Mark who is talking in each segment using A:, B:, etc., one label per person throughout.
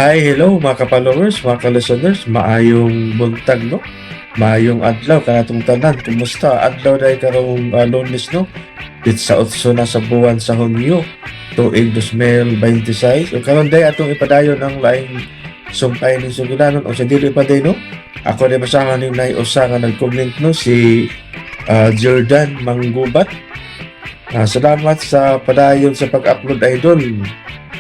A: Hi, hello mga ka-followers, mga ka-listeners, maayong buntag no? Maayong adlaw kanatong tanan. Kumusta? Adlaw dahil karong Lunes no? Dit sa otso na sa buwan sa Hunyo, tuig 2026. O karon day atong ipadayon ang laing sumpay ni Sugulanon o sa dili pa day no? Ako din basahan ni Nay usa nga nag-comment no si Jordan Manggubat. Salamat sa padayon sa pag-upload idol.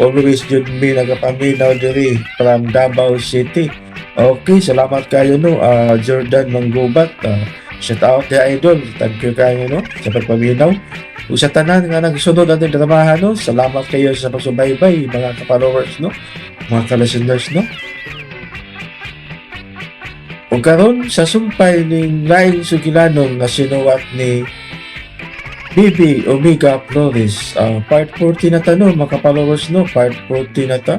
A: Always yun me nagapaminaw diri from Davao City. Okay, salamat kayo no, Jordan Manggubat. Shout out kay Idol. Thank you kayo no sa pagpaminaw. Ug sa tanan nga nagsunod natin dramahan no, salamat kayo sa pagsubaybay mga ka-followers no, mga ka-listeners no. Ug karon sa sumpay ning laing Sugilanon nga sinuwat ni Bibi Omega Flores, part 40 na ta no, mga followers no, part 40 na ta.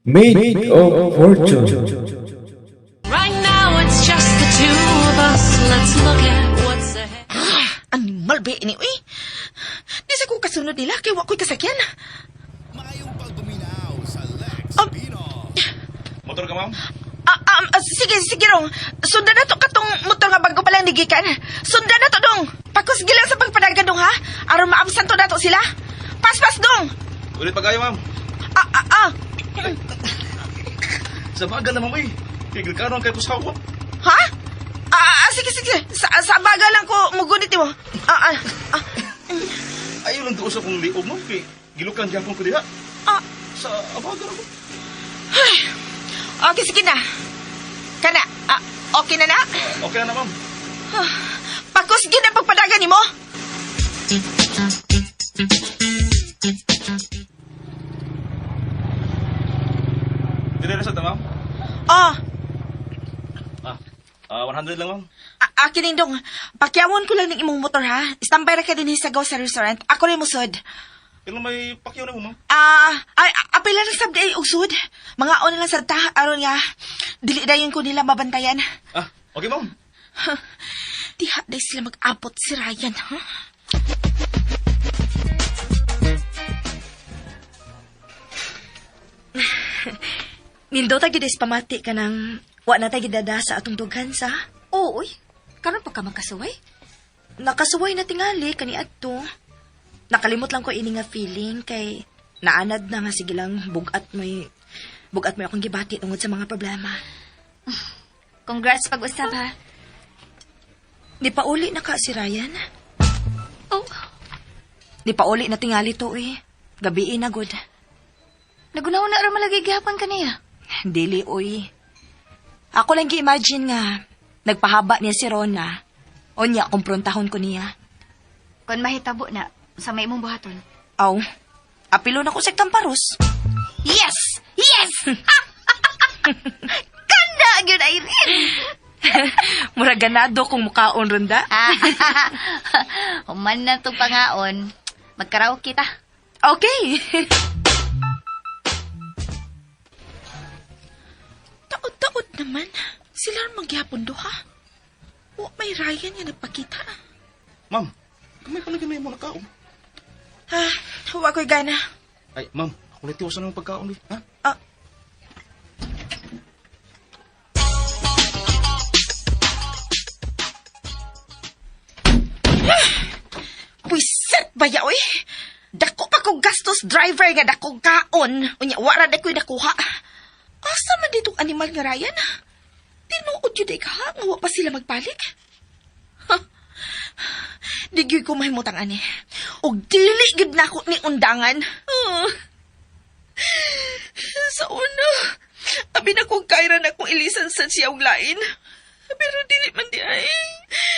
A: Made of Fortune.
B: Right now it's just the two of us. Let's look at what's ahead.
C: Animal ba ini, uy? Di sa kong kasunod nila, kaya wako'y kasakyan.
D: Mayong pagbuminaw sa Lex
C: Um,
D: Pino.
E: Motor ka, ma'am?
C: Sige rong. Sundan na to katong motor nga bago palang nigikan. Sundan na to dong. Pakus gilang sa pagpadagan dong ha. Aron maamsan to na to sila. Pas dong.
E: Ulit pa kayo, ma'am. Sa baga na, ma'am, eh. Tigil ka ron kay Pusawa.
C: Ha? Sige. Sa baga lang ko mugunit mo.
E: Ayaw lang doon sa kong liog, ma'am. Kay gilukan gyapon ko diha. Sa abaga na ko.
C: Okay, sige na. Kana, okay na na?
E: Okay na, ma'am.
C: Pakus gina pagpadagan ni mo.
E: Dire sa ta, ma'am? 100 lang, ma'am.
C: Akin indong, pakyawon ko lang ng imong motor ha. Standby ra ka din sa gaw sa restaurant. Ako rin musod.
E: Kailan may pakyaw na mo, ma'am?
C: Apila lang sabdi ay usod. Mga on lang sa ta, aron nga. Dili dayon ko nila mabantayan.
E: Okay, ma'am.
C: Diha day sila mag-abot si Ryan, ha? Nindo ta gid pamati ka nang wa na ta gidada sa atong dughan sa.
F: Oo, uy. Karon pa ka magkasuway?
C: Nakasuway na tingali kani adto. Nakalimot lang ko ini nga feeling kay naanad na nga sige lang bugat mo akong gibati tungod sa mga problema.
F: Congrats pag-usap, ha?
C: Di pa uli na ka si Ryan.
F: Oh,
C: Di pa uli na tingali to eh. Gabi na good.
F: nagunaw na rin malagay gihapon ka niya.
C: Dili oy. Ako lang gi-imagine nga nagpahaba niya si Rona. O niya kumprontahon ko niya.
F: Kung mahitabo na, sa may imong buhaton.
C: Aw, apilo na ko sa kamparos.
F: Yes! Kanda, yun, Irene!
C: Mura ganado kung mukaon ronda.
F: Human na itong pangaon. Magkaraoke kita.
C: Okay. Taod naman. Sila magyapon do ha. O may Ryan nga nagpakita.
E: Ma'am, kamay pa na ganun yung mga kaon.
C: Huwag ko'y gana.
E: Ay, ma'am, ako ulit iwasan ng pagkaon, eh. Ha?
C: Pwisit ba ya, oy? Dako pa kong gastos driver nga dakong kaon. Unya, wala na ko'y nakuha. Asa man ditong animal nga Ryan? Tinuod yun ka ha? Nga wa pa sila magpalik? Digyoy ko mahimutang ani. Og dili gid na ako ni undangan. Sa una, abi na kong kaira na kong ilisan sa siyang lain. Pero dili man di ay.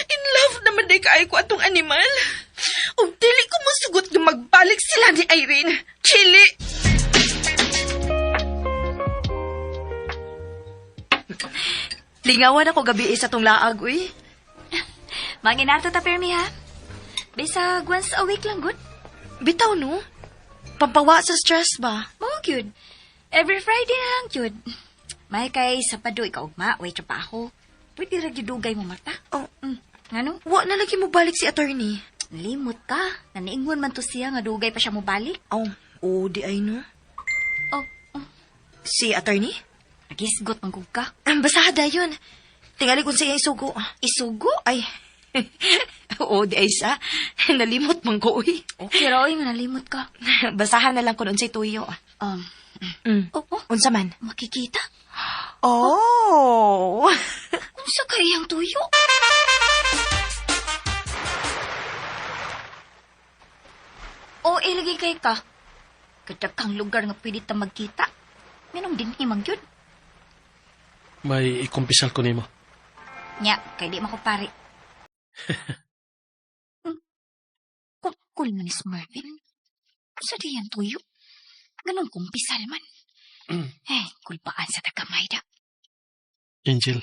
C: In love naman di kaay ko atong animal. Og dili ko masugot na magbalik sila ni Irene. Chili! Lingawan ako gabi sa tong laag, uy.
F: Manginato ta, Permi, ha? Bisag once a week lang, good?
C: Bitaw, no? Pampawa sa stress ba?
F: Oo, good. Every Friday na lang, good. May kay sapado, ikaw ugma, way trabaho. Pwede ra gidugay mo, Marta.
C: Oh,
F: Ano?
C: wa na lagi mo balik si attorney.
F: Limot ka. Naniingon man to siya nga dugay pa siya mo balik.
C: Oh, di ay no.
F: Oh,
C: Si attorney?
F: Nagisgot man kog ka.
C: Ang basada yun. Tingali kung siya isugo. Isugo? Ay. Oo, di ay sa. Nalimot man ko, uy.
F: Okay ra, oy, nga nalimot ka.
C: Basahan na lang ko doon sa tuyo.
F: Oo,
C: Unsa man?
F: makikita.
C: Oh!
F: Unsa kayang tuyo? O, ilagay kay ka. Kadakang lugar nga pwede ta magkita. Minong din imang yun.
G: May ikumpisal ko nimo.
F: Nya, kay di makupari. Kul man is Marvin. Sa diyan tuyo. Ganun kumpisal man. Eh, kulpaan sa tagamay da.
G: Angel,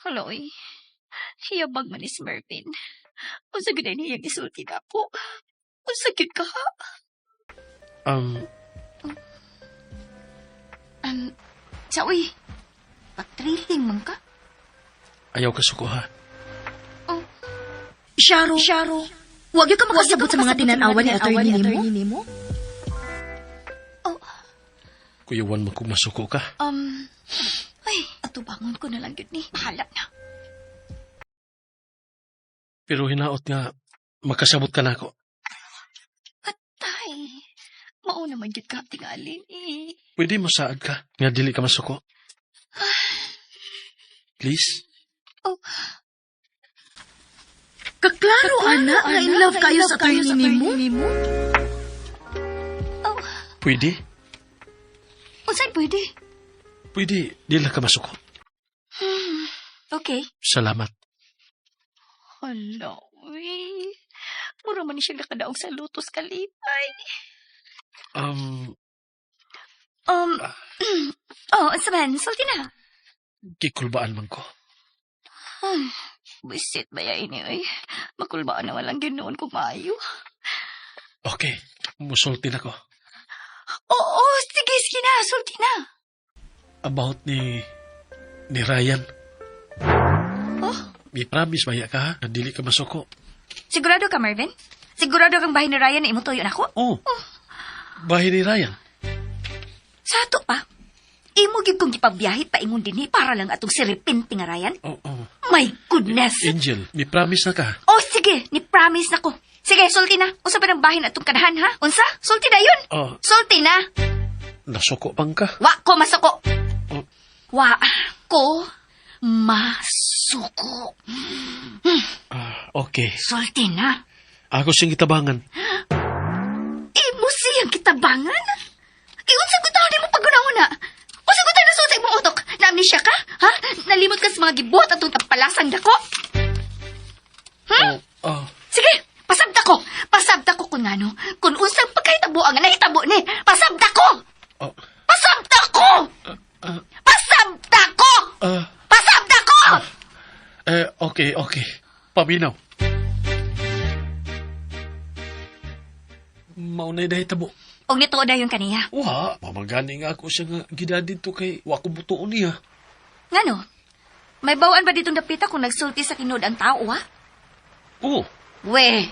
F: Haloy. Hiyabag man is Marvin. O sa ganay niyang isulti na po. O sakit ka ha. Saoy. Patriling man ka.
G: ayaw ka suko ha.
C: Sharo. Huwag yung ka makasabot sa mga tinanawan ni attorney mo.
G: Kuyuwan mo kung masuko ka.
F: Ay, atubangon ko na lang yun ni. Bahala na.
G: Pero hinaot nga, makasabot ka na ako.
F: Atay. Mauna man yun ka tingalin eh.
G: Pwede mo saad ka, nga dili ka masuko. Please?
C: Kaklaro, anak, na in love kayo sa attorney mo.
G: Pwede?
F: O saan pwede?
G: Pwede, dili ka masuko.
F: Okay.
G: Salamat.
F: Hala, uy. Mura man ni siya nakadaog sa lutos kalipay. Saban, salti na.
G: Kikulbaan man ko.
F: Bisit ba yan ini, uy? Makulbaan na walang ganoon kung maayo.
G: Okay, musultin ako.
F: Oo, sige na, salti na.
G: About ni Ryan.
F: Oh?
G: May promise maya ka ha, na dili ka masuko.
F: Sigurado ka, Marvin? Sigurado kang bahay ni Ryan na imutuyo na ako?
G: Oh, bahay ni Ryan.
F: Sa ato pa, imo gid kong gipabiyahe pa ingon dinhi para lang atong siripin nga Ryan.
G: Oh.
F: My goodness!
G: Angel, may promise na ka.
F: Oh, sige, ni-promise na ko. Sige, sulti na. Unsa ba ng bahay na itong kanahan, ha? Unsa? Sulti na yun.
G: Oh,
F: Sulti na.
G: nasuko bang ka?
F: Wa ko masuko.
G: Oh.
F: Wa ko masuko.
G: Okay.
F: Sulti na.
G: Ako siyang itabangan.
F: Imo siyang kitabangan? Iunsa ko tawag mo paguna-una. Unsa ko tayo nasusay mong utok? Na-amnesia ka? Ha? Nalimot ka sa mga gibuhat atong tapalasang dako? Sige, pasabta ko. Pasabta ko kung ano. Kung unsang pagkahitabo ang nahitabo ni. Pasabta ko!
G: Oh.
F: Pasabta ko! Pasabta ko! Pasabta ko!
G: Okay. Paminaw. Maunay dahil tabo.
F: Og nito na yung kaniya.
G: Wa, mamagani nga ako siya nga gidadin to kay wako butuon niya.
F: Ngano? May bawaan ba ditong dapita kung nagsulti sa kinod ang tao, ha?
G: Oo,
F: We,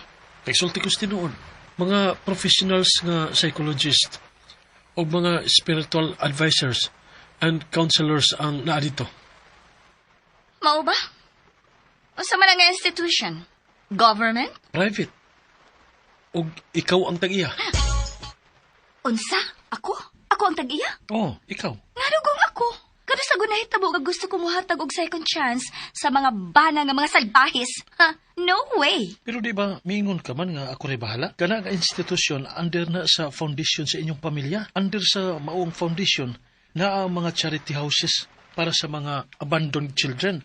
G: kay sulti ko tinuon. Mga professionals nga psychologist o mga spiritual advisors and counselors ang naa dito.
F: mao ba? Unsa man nga institution? Government?
G: Private. O ikaw ang tag-iya.
F: Unsa? Ako? Ako ang tag-iya?
G: Oh, ikaw.
F: Narugong ako. Kada sa gunahitabo nga gusto ko muhatag og second chance sa mga bana nga mga salbahis. Ha? No way.
G: Pero di ba, mingon ka man nga ako rin bahala? Kana nga institusyon under na sa foundation sa inyong pamilya. Under sa maong foundation na ang mga charity houses para sa mga abandoned children.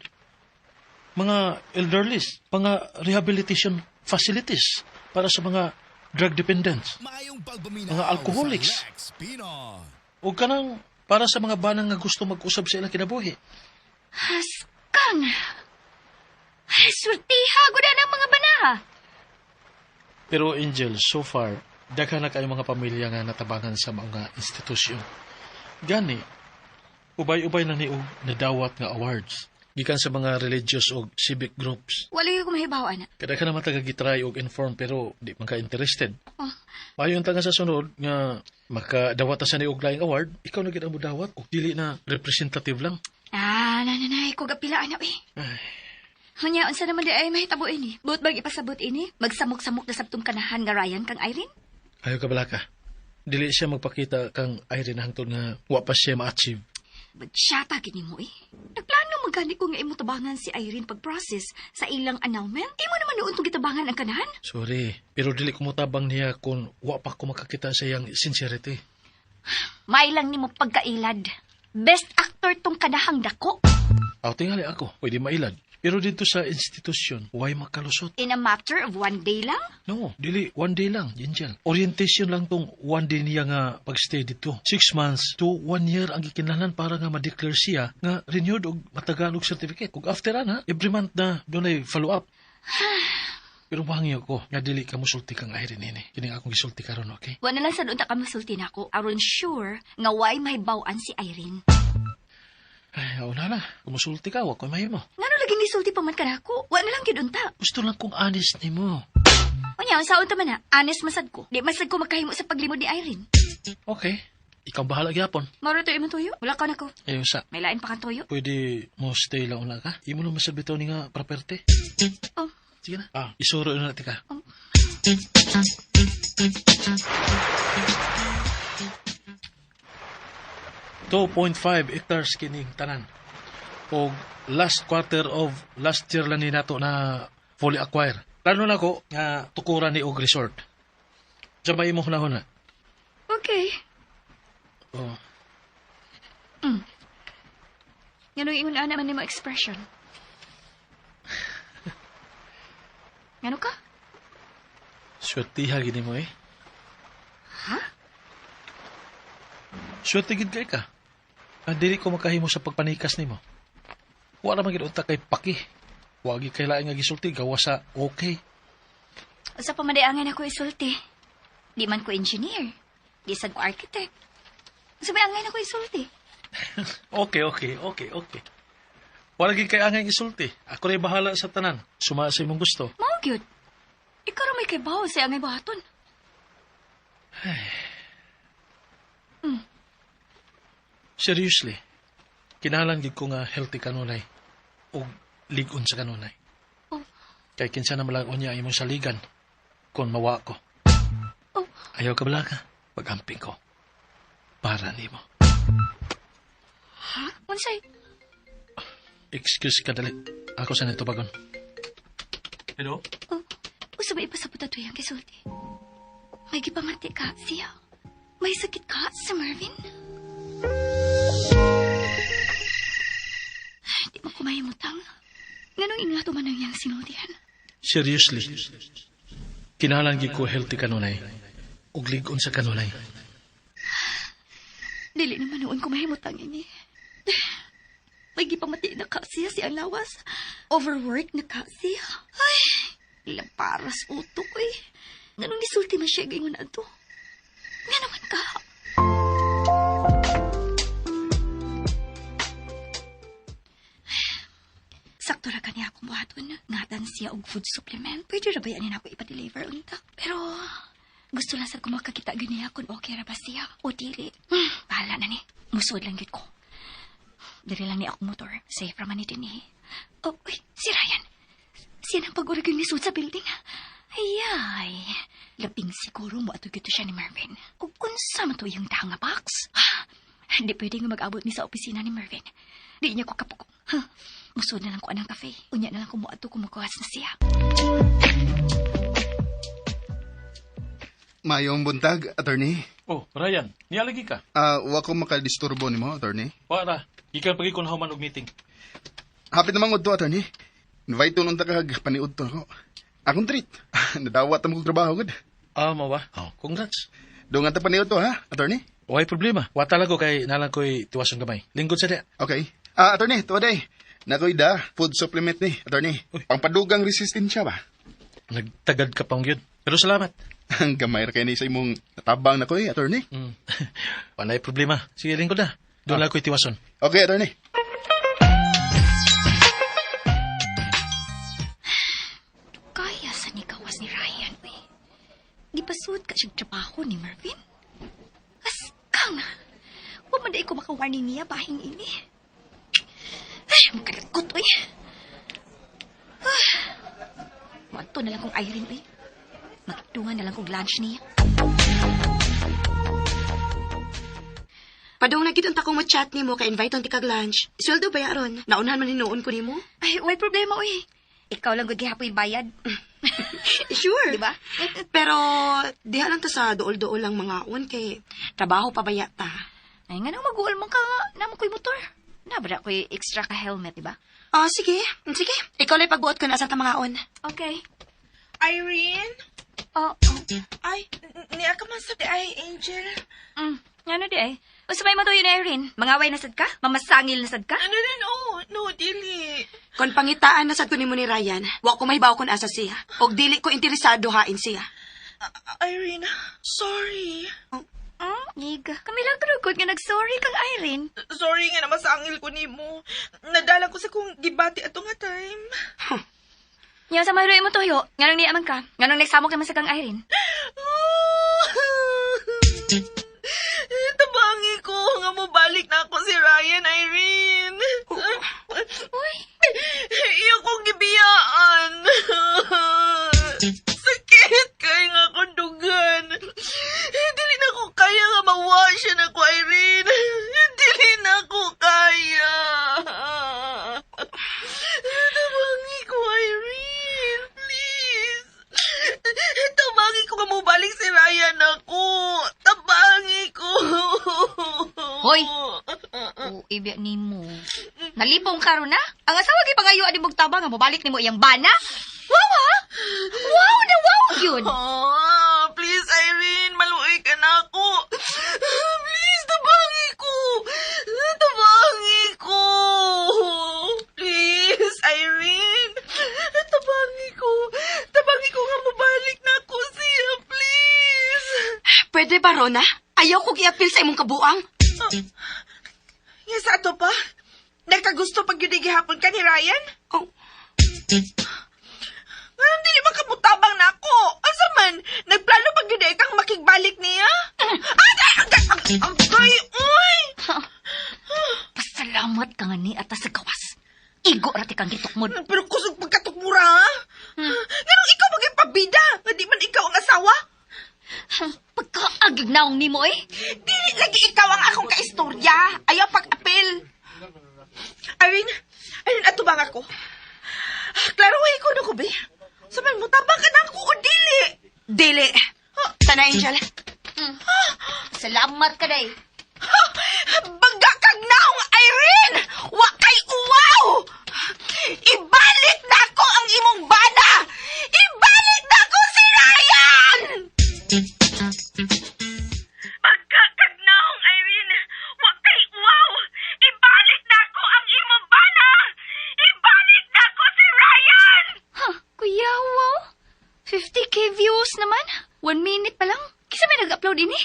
G: Mga elderlies, mga rehabilitation facilities para sa mga drug dependents.
D: Maayong pagbuminaw
G: Mga alcoholics.
D: sa Lex Pinoy.
G: O kanang para sa mga banang nga gusto mag-usab sa ilang kinabuhi.
F: Haskang. Ay, surtiha guda ng mga bana.
G: Pero Angel, so far, daghan na kayo mga pamilya nga natabangan sa mga institusyon. Gani, ubay-ubay na niog nadawat nga awards. Gikan sa mga religious o civic groups.
F: Wala yung mahibaw, ana.
G: Kada ka naman taga-gitry o inform pero di man ka interested.
F: Oh.
G: Mayon tanga sa sunod nga Makadawat sa ni og laing award, ikaw na gid ang mudawat og dili na representative lang.
F: Nananay, ko gapilaan na,
G: Ay,
F: Hanya, unsa naman di ay mahitabo ini? Buot bag ipasabot ini? Magsamok-samok na sabtong kanahan nga Ryan kang Irene?
G: ayaw ka bala ka. Dili siya magpakita kang Irene hangtod nga wa pa siya ma-achieve.
F: Bagsyata gini mo Nagplano magani ko nga imo tabangan si Irene pag-process sa ilang annulment. Imo naman noon itong gitabangan ang kanahan.
G: Sorry, pero dili ko motabang niya kung wa pa ko makakita sa iyang sincerity.
F: May lang nimo pagkailad. Best actor tong kanahang dako.
G: Aw tingali ako, pwede mailad. Pero dito sa institusyon, why makalusot?
F: In a matter of one day lang?
G: No, dili, 1 day lang, Angel. Orientation lang tong 1 day niya nga pagstay dito. 6 months to 1 year ang gikinahanglan para nga ma-declare siya nga renewed og matagalog certificate. Ug after ana, every month na dunay follow up. Pero mahangyo ko nga dili ka musulti kang Irene ini. Kini akong gisulti karon, okay?
F: Wala lang sa doon ka masulti na ako. Aron sure nga why may bawaan si Irene.
G: Ay, na na. Kumusulti ka, wa ko mahimo.
F: Ngano lagi ni sulti pa man ka nako? Wala lang gyud unta.
G: Gusto lang kong honest nimo.
F: Unya, unsa unta man na? Honest masad ko. Di masad ko magkahimo sa paglimod ni Irene.
G: Okay. Ikaw bahala gyapon.
F: Maro to imong tuyo. Wala ka nako.
G: Ayo sa.
F: May lain pa kang tuyo.
G: Pwede mo stay lang una ka? Imo lang masabitaw ni nga property.
F: Oh.
G: Sige na. Isuro na natin ka.
F: Oh.
G: 2.5 hectares kining tanan. O last quarter of last year lang ni nato na fully acquire. Plano na ko nga tukuran ni og resort. Sabay mo hunahuna.
F: Okay.
G: Oh,
F: Ngano ingon ana man nimo expression? Ngano ka?
G: swerte gini mo eh.
F: Ha?
G: Swerte gid kay ka. Dili ko makahimo sa pagpanikas nimo. Wa na magid unta kay paki. Wa gyud kay lain nga gisulti gawa sa okay.
F: Sa pamadayangan ako isulti. Di man ko engineer. Di sad ko architect. Sa bayangan ako isulti.
G: Okay. Wala gyud kay angay isulti. Ako ray bahala sa tanan. Suma sa imong gusto.
F: Mao gyud. Ikaw ra may kaybaw sa angay bahaton.
G: Seriously, kinahanglan gid ko nga healthy kanunay o ligon sa kanunay.
F: Oh.
G: Kay kinsa na malagon niya imong saligan kung mawa ko.
F: Oh.
G: Ayaw ka bala ka, pag-amping ko. Para nimo.
F: Ha? Unsay?
G: Excuse ka dali. Ako sa nito bagon. Hello?
F: Oh. Usa ba ipasabot ato yang kisulti? May gipamati ka siya. May sakit ka si Marvin? Di mo ko mahimutang. Nganong inglato man ang iyang sinultihan?
G: Seriously, kinahanglan gid ko healthy kanunay ug ligon sa kanunay.
F: Dili naman noon ko mahimutang ini. May gipamati na ka siya si ang lawas. Overwork na ka siya. Ay, laparas utok eh. Nganong nisulti man siya gayon na to? Nga naman ka. Sakto ra kaniya akong buhaton. Ngatan siya og food supplement. Pwede ra ba yan ako ipa-deliver unta? Pero gusto lang sa ko makakita ganiya kung okay ra ba siya o dili. Bahala na ni. Musod lang gid ko. Diri lang ni ako motor. Safe ra man ni din eh. Oh, uy, si Ryan. Siya nang pag-uragan ni Sud sa building. Ayay. Labing siguro mo ato gito siya ni Marvin. O kunsa man to yung danga box. Hindi pwede nga mag-abot ni sa opisina ni Marvin. Di niya ko kapukong. Musod na lang ko anang cafe. Unya na lang ko mo ato kumukuhas na siya.
H: Mayong buntag, attorney.
G: Oh, Ryan, nialagi ka.
H: Wa ko makadisturbo nimo, attorney.
G: Wala. Gikan pagi kun human og meeting.
H: Hapit naman to, attorney. Invite to nung takag paniud to ako. Akong treat. Nadawat ang kong trabaho, good.
G: Mo ba? Oh, congrats.
H: Doon nga ta paniud to, ha, attorney?
G: Why problema? Wa talago kay nalang ko'y tiwason gamay. Lingkod sa dia.
H: Okay. Attorney, tuwaday. Nakoy da, food supplement ni, attorney.
G: Uy.
H: Pangpadugang resistensya ba?
G: Nagtagad ka pang yun. Pero salamat.
H: Ang gamay ra kay ni sa imong natabang na koy, attorney.
G: Panay problema. Sige, lingkod na. Doon lang ko'y tiwason.
H: Okay, attorney.
F: Kaya sa ni kawas ni Ryan, eh. Di pa suot ka siyang trabaho ni Marvin? man dahil ko makawarning niya bahing ini. Ay, magkalagot, uy. Mato na lang kong Irene, uy. Magtungan na lang kong lunch niya.
C: Padong na gid unta kong ma-chat nimo kay invite on ti kag lunch. Sweldo ba yaron? Naunahan man hinuon ko nimo?
F: Ay, why problema, uy. Ikaw lang gud gihapoy bayad.
C: Sure.
F: Di ba?
C: Pero diha lang ta sa dool-dool lang mga on kay trabaho pa ba yata.
F: Ay, nga nang mag-uol man ka naman ko'y motor. Nabra ko'y extra ka helmet, di ba?
C: Sige. Sige. Ikaw lang pagbuot ko na sa mga on.
F: Okay.
C: Irene?
F: Oh,
C: Ay, niya ka man sa ay, Angel.
F: ano di ay? O sabay mo to yun, Erin. Mangaway nasad ka? Mamasangil nasad ka?
C: No, dili. Kon pangitaan na sad ko nimo ni Ryan, wa ko mahibaw kon asa siya. Og dili ko interesado hain siya. Irene, sorry.
F: Niga. Kamilagro good nga nag-sorry kang Irene.
C: Sorry nga na masangil ko nimo. Nadala ko sa kong gibati ato nga time.
F: Yan sa mahiroy mo toyo. Nga nang niyaman ka. Nga nang nagsamok naman sa kang Irene.
C: Tabangi ko nga mo balik na ako si Ryan, Irene.
F: Uy.
C: Iyo kong gibiyaan. Sakit kay nga akong dugan. Dili na ko kaya nga mawash na ko, Irene. Dili na ko kaya. Tabangi ko, Irene. Please. Tabangi ko nga mo balik si Ryan ako. Tabangi ko.
F: Hoy. Ibya ni mo. Nalipong ka ron na? Ang asawa kay pangayo adi mong tabang nga mobalik nimo iyang bana? Wow ha? Wow na wow yun.
C: Please, Irene, maluoy ka na ako. Please, tabangi ko. Tabangi ko. Please, Irene. Tabangi ko. Tabangi ko nga mabalik na ako siya, please. Pwede ba, Rona? Ayaw ko giapil sa imong kabuang. Yes, ato pa? Nagkagusto pag yun gihapon ka ni Ryan? Oh. Ngayon, dili makabutabang na ako. Asa man, nagplano pag yun kang makigbalik niya? Agay, uy!
F: Pasalamat ka nga ni atas sa gawas. Igo rati kang gitukmod.
C: Pero kusog pagkatukmura, ha? Ganun ikaw maging pabida, nga di man ikaw ang asawa?
F: Pagkaagig naong ni mo eh.
C: Dili lagi ikaw ang akong kaistorya. Ayaw pag-apil. Irene, ato bang ako? Klaruhin ko na ko, be. Saman mo, tabang ka na ako o dili? Dili. Sana, Angel.
F: Salamat ka day.
C: Bangga kag naong, Irene! Wa kay uwaw! Ibalik na ko ang imong bana! Ibalik na ko si Ryan! Bangga kag naong, Irene! Wa kay uwaw! Ibalik na ko ang imong bana! Ibalik na ko si Ryan!
F: Kuya, wow. 50k views naman. 1 minute pa lang. Kisa may nag-upload ini.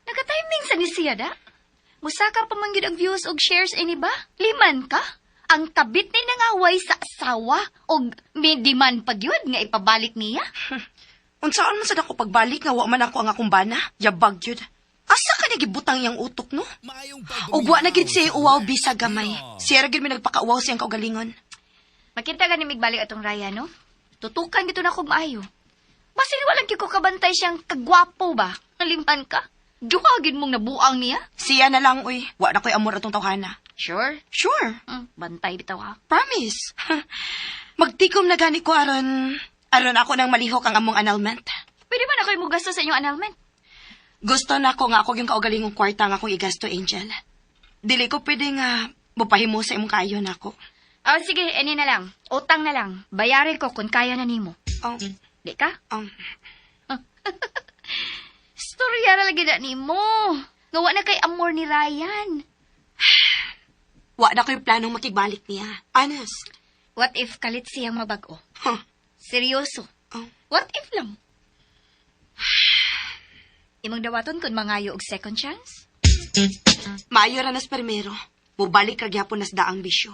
F: Naka-timing sa ni siya da. Musaka pa man gyud ang views og shares ini ba? Liman ka? Ang kabit ni nangaway sa asawa og may demand pa gyud nga ipabalik niya.
C: Unsaan man sad ako pagbalik nga wa man ako ang akong bana? Yabag yun. Asa ka nagibutang yang utok, no? Og wa na gid siya uwaw bisa gamay. Siya ra gid may nagpakauwaw siyang kaugalingon.
F: Makita gani migbalik atong Raya, no? Tutukan gito na kog maayo. Basin walang gyud ko kabantay siyang kagwapo ba? Naliman ka? Duhagin mong nabuang niya?
C: Siya na lang, uy. Wa na ko'y amor atong tawhana.
F: Sure?
C: Sure.
F: Bantay bitaw ha.
C: Promise. Magtikom na gani ko aron ako nang malihok ang among annulment.
F: Pwede ba na kayo mo gasto sa inyong annulment?
C: Gusto na ko nga ako yung kaugalingong kwarta nga akong igasto, Angel. Dili ko pwede nga mupahimo sa imong kaayo na ako.
F: Oh, sige, na lang. Utang na lang. Bayarin ko kung kaya na nimo. Di ka? Storya na lagi na nimo. Ngawa na kay amor ni Ryan.
C: Wa na ko'y planong makigbalik niya. Honest.
F: What if kalit siyang mabago?
C: Huh.
F: Seryoso. What if lang? Imong dawaton kung mangayo og second chance?
C: Maayo ra nas permero. Mubalik ra gyapon nas daang bisyo.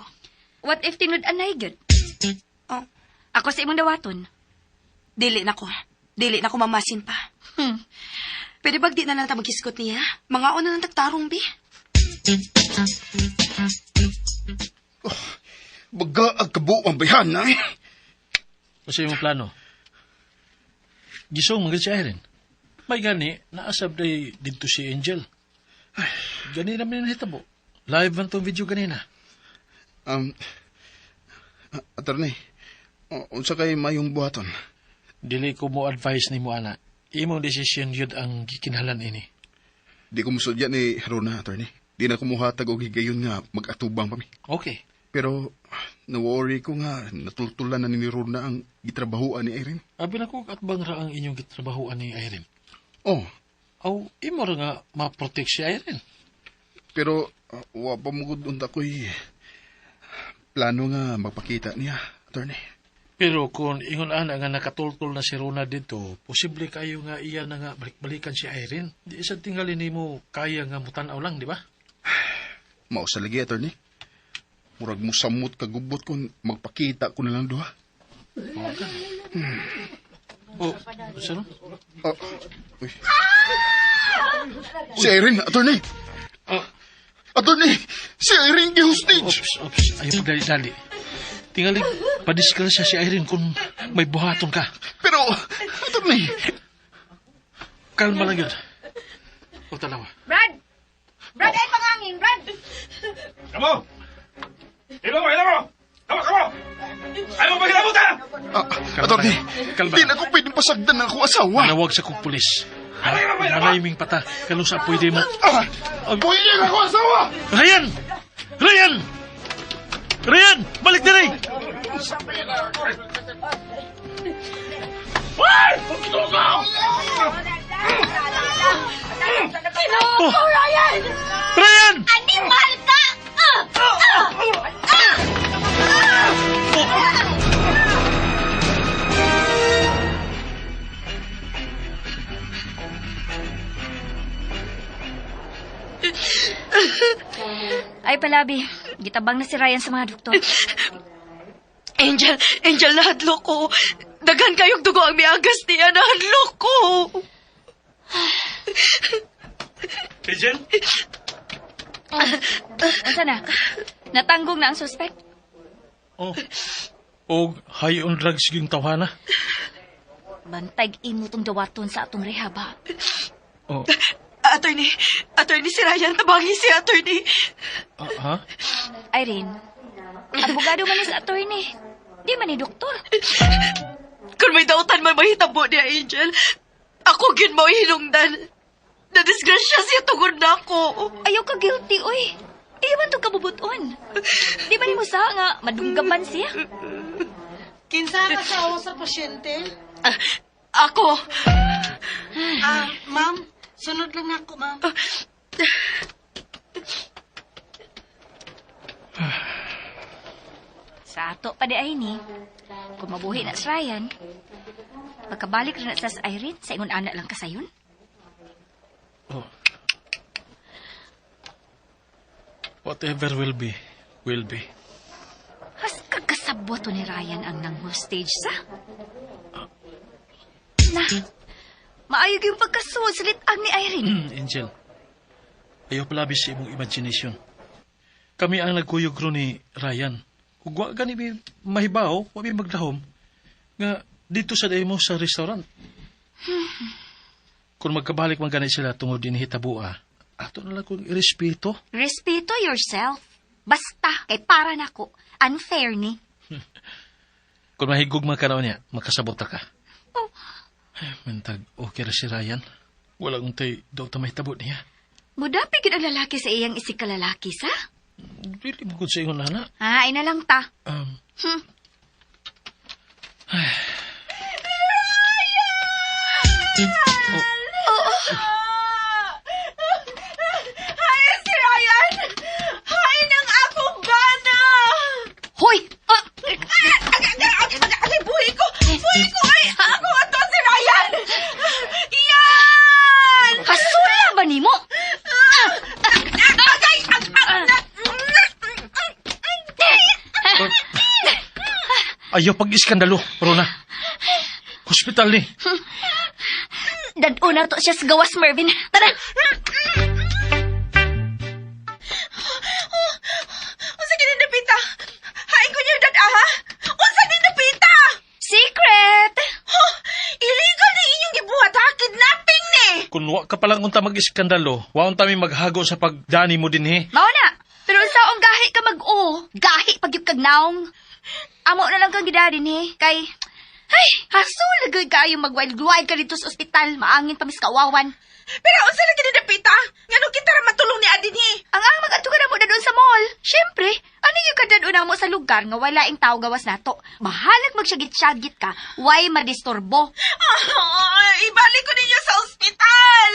F: What if tinud-anay gyud?
C: Oh.
F: Ako sa imong dawaton.
C: Dili na ko mamasin pa. Pwede ba di na lang ta magkiskot niya? Mga una ng tagtarong, bi?
H: Baga ang kabuang bayhan na eh.
G: Kasi yung plano. Gisong mga si Irene. May gani, naasab day dito si Angel. Ay, gani naman yung hitabo. Live man tong video ganina.
H: Attorney, unsa kay mayong buhaton?
G: Dili ko mo advice ni mo, ana. Imong desisyon yun ang gikinhalan ini.
H: Di ko musudya ni Rona, attorney. Di na kumuhatag og higayon nga mag-atubang pa mi.
G: Okay.
H: Pero, na-worry ko nga, natultulan na ni Rona ang gitrabahuan ni Irene.
G: Abi na ko katbang ra ang inyong gitrabahoan ni Irene.
H: Oh,
G: Aw, imo ra nga ma-protect si Irene.
H: pero wa pa mo gud unta ko'y plano nga magpakita niya, attorney.
G: Pero kung ingon ana nga nakatultol na si Rona dito, posible kayo nga iya na nga balik-balikan si Irene. Di isa tingali nimo kaya nga mutanaw lang, di ba?
H: Mao sa lagi, attorney. Murag mo samot kagubot kung magpakita ko na lang duha.
G: Oh, sino?
H: Uy. Si Irene, attorney! Attorney! Si Irene gi-hostage!
G: Ops, ayaw dali-dali. Tingali, padisgrasya si Irene kung may buhaton ka.
H: Pero, attorney!
G: Kalma lang yun. O talawa.
F: Brad! Brad, ay pangangin, Brad!
E: Kamu! Iba mo! Kamu! Ayaw mo pa kinabutan!
H: Attorney,
G: Kalma.
H: di na ko pwedeng pasagdan ng akong asawa.
G: Manawag sa kong pulis. Malayiming pata. Kalusa pwede mo.
H: Pwede na akong asawa!
G: Ryan! Ryan! Ryan! Balik diri!
F: Kinuha ko, Ryan!
G: Ryan!
F: Animal ka! Ay, palabi. Gitabang na si Ryan sa mga doktor.
C: Angel, nahadlok ko. Daghan kayong dugo ang miagas niya. Nahadlok ko.
E: Angel?
F: Asa na? Natanggong na ang suspect?
G: Oh. O high on drugs yung tawhana.
F: Bantay imo tong dawaton sa atong rehab, ha?
G: Oh.
C: Attorney si Ryan. Tabangi si attorney.
G: Ha?
F: Irene, abogado man ni sa attorney. Di man ni doktor.
C: Kung may dautan man mahitabo niya, Angel, ako gin mo hinungdan. Nadisgrasya siya tungod na ako.
F: Ayaw ka guilty, oy. Di man to kabubuton. Di ba ni mo sa nga madunggaman siya?
I: Kinsa ka sa pasyente?
C: Ako.
I: Ma'am, sunod lang ako, ma'am.
F: Sa ato pa di ay ni, kung mabuhi na sa Ryan, pagkabalik rin na sa Irene, sa ingon anak lang kasayon.
G: Oh. Whatever will be, will be.
F: Has kagkasabwa to ni Ryan ang nang hostage sa? Na, maayog yung pagkasuod sa litang ni Irene.
G: Angel, ayaw palabis sa imong imagination. Kami ang nagkuyog ro ni Ryan. Kung wa gani mi mahibaw, wa mi magdahom, nga dito sa demo sa restaurant. Kung magkabalik man gani sila tungod din hitabua, ato na lang kung irespeto.
F: Respeto yourself. Basta, kay para nako, unfair ni.
G: Kung mahigog man ka na niya, makasabot ka.
F: Oh.
G: Ay, mantag, okay ra si Ryan. Walang untay daw ta mahitabo niya.
F: Mudapi gid ang lalaki sa iyang isig ka lalaki, sa?
G: Dili mo gud sa ingon nana.
F: Ay na lang ta.
C: Hay si Ryan! Hay ng akong bana!
F: Hoy!
C: Ay, buhay ko! Buhay ko! Ay, ako ato si Ryan! Yan!
F: Kasula ba ni mo?
G: Ayaw pag-iskandalo, Rona. Hospital ni.
F: Daduna to siya sa gawas, Mervin. Tara!
G: wa ka palang unta mag-iskandalo, wa unta mi maghago sa pagdani mo din he.
F: Mao na. Pero saong gahi ka mag-o. Gahi pag yung kagnaong. Amo na lang kang gidadin eh. Kay, ay, hasulagay kayo mag-wild-wild ka dito sa ospital. Maangin pa mis kawawan.
C: Pero unsa lagi ni Dapita? Ngano kita ra matulong ni Adin hi?
F: Ang mag-ato ka na mo na doon sa mall. Siyempre, ano yung kadaduna mo sa lugar nga wala ing tao gawas nato? Mahalag magsyagit-syagit ka, why madisturbo?
C: Ibalik ko ninyo sa ospital.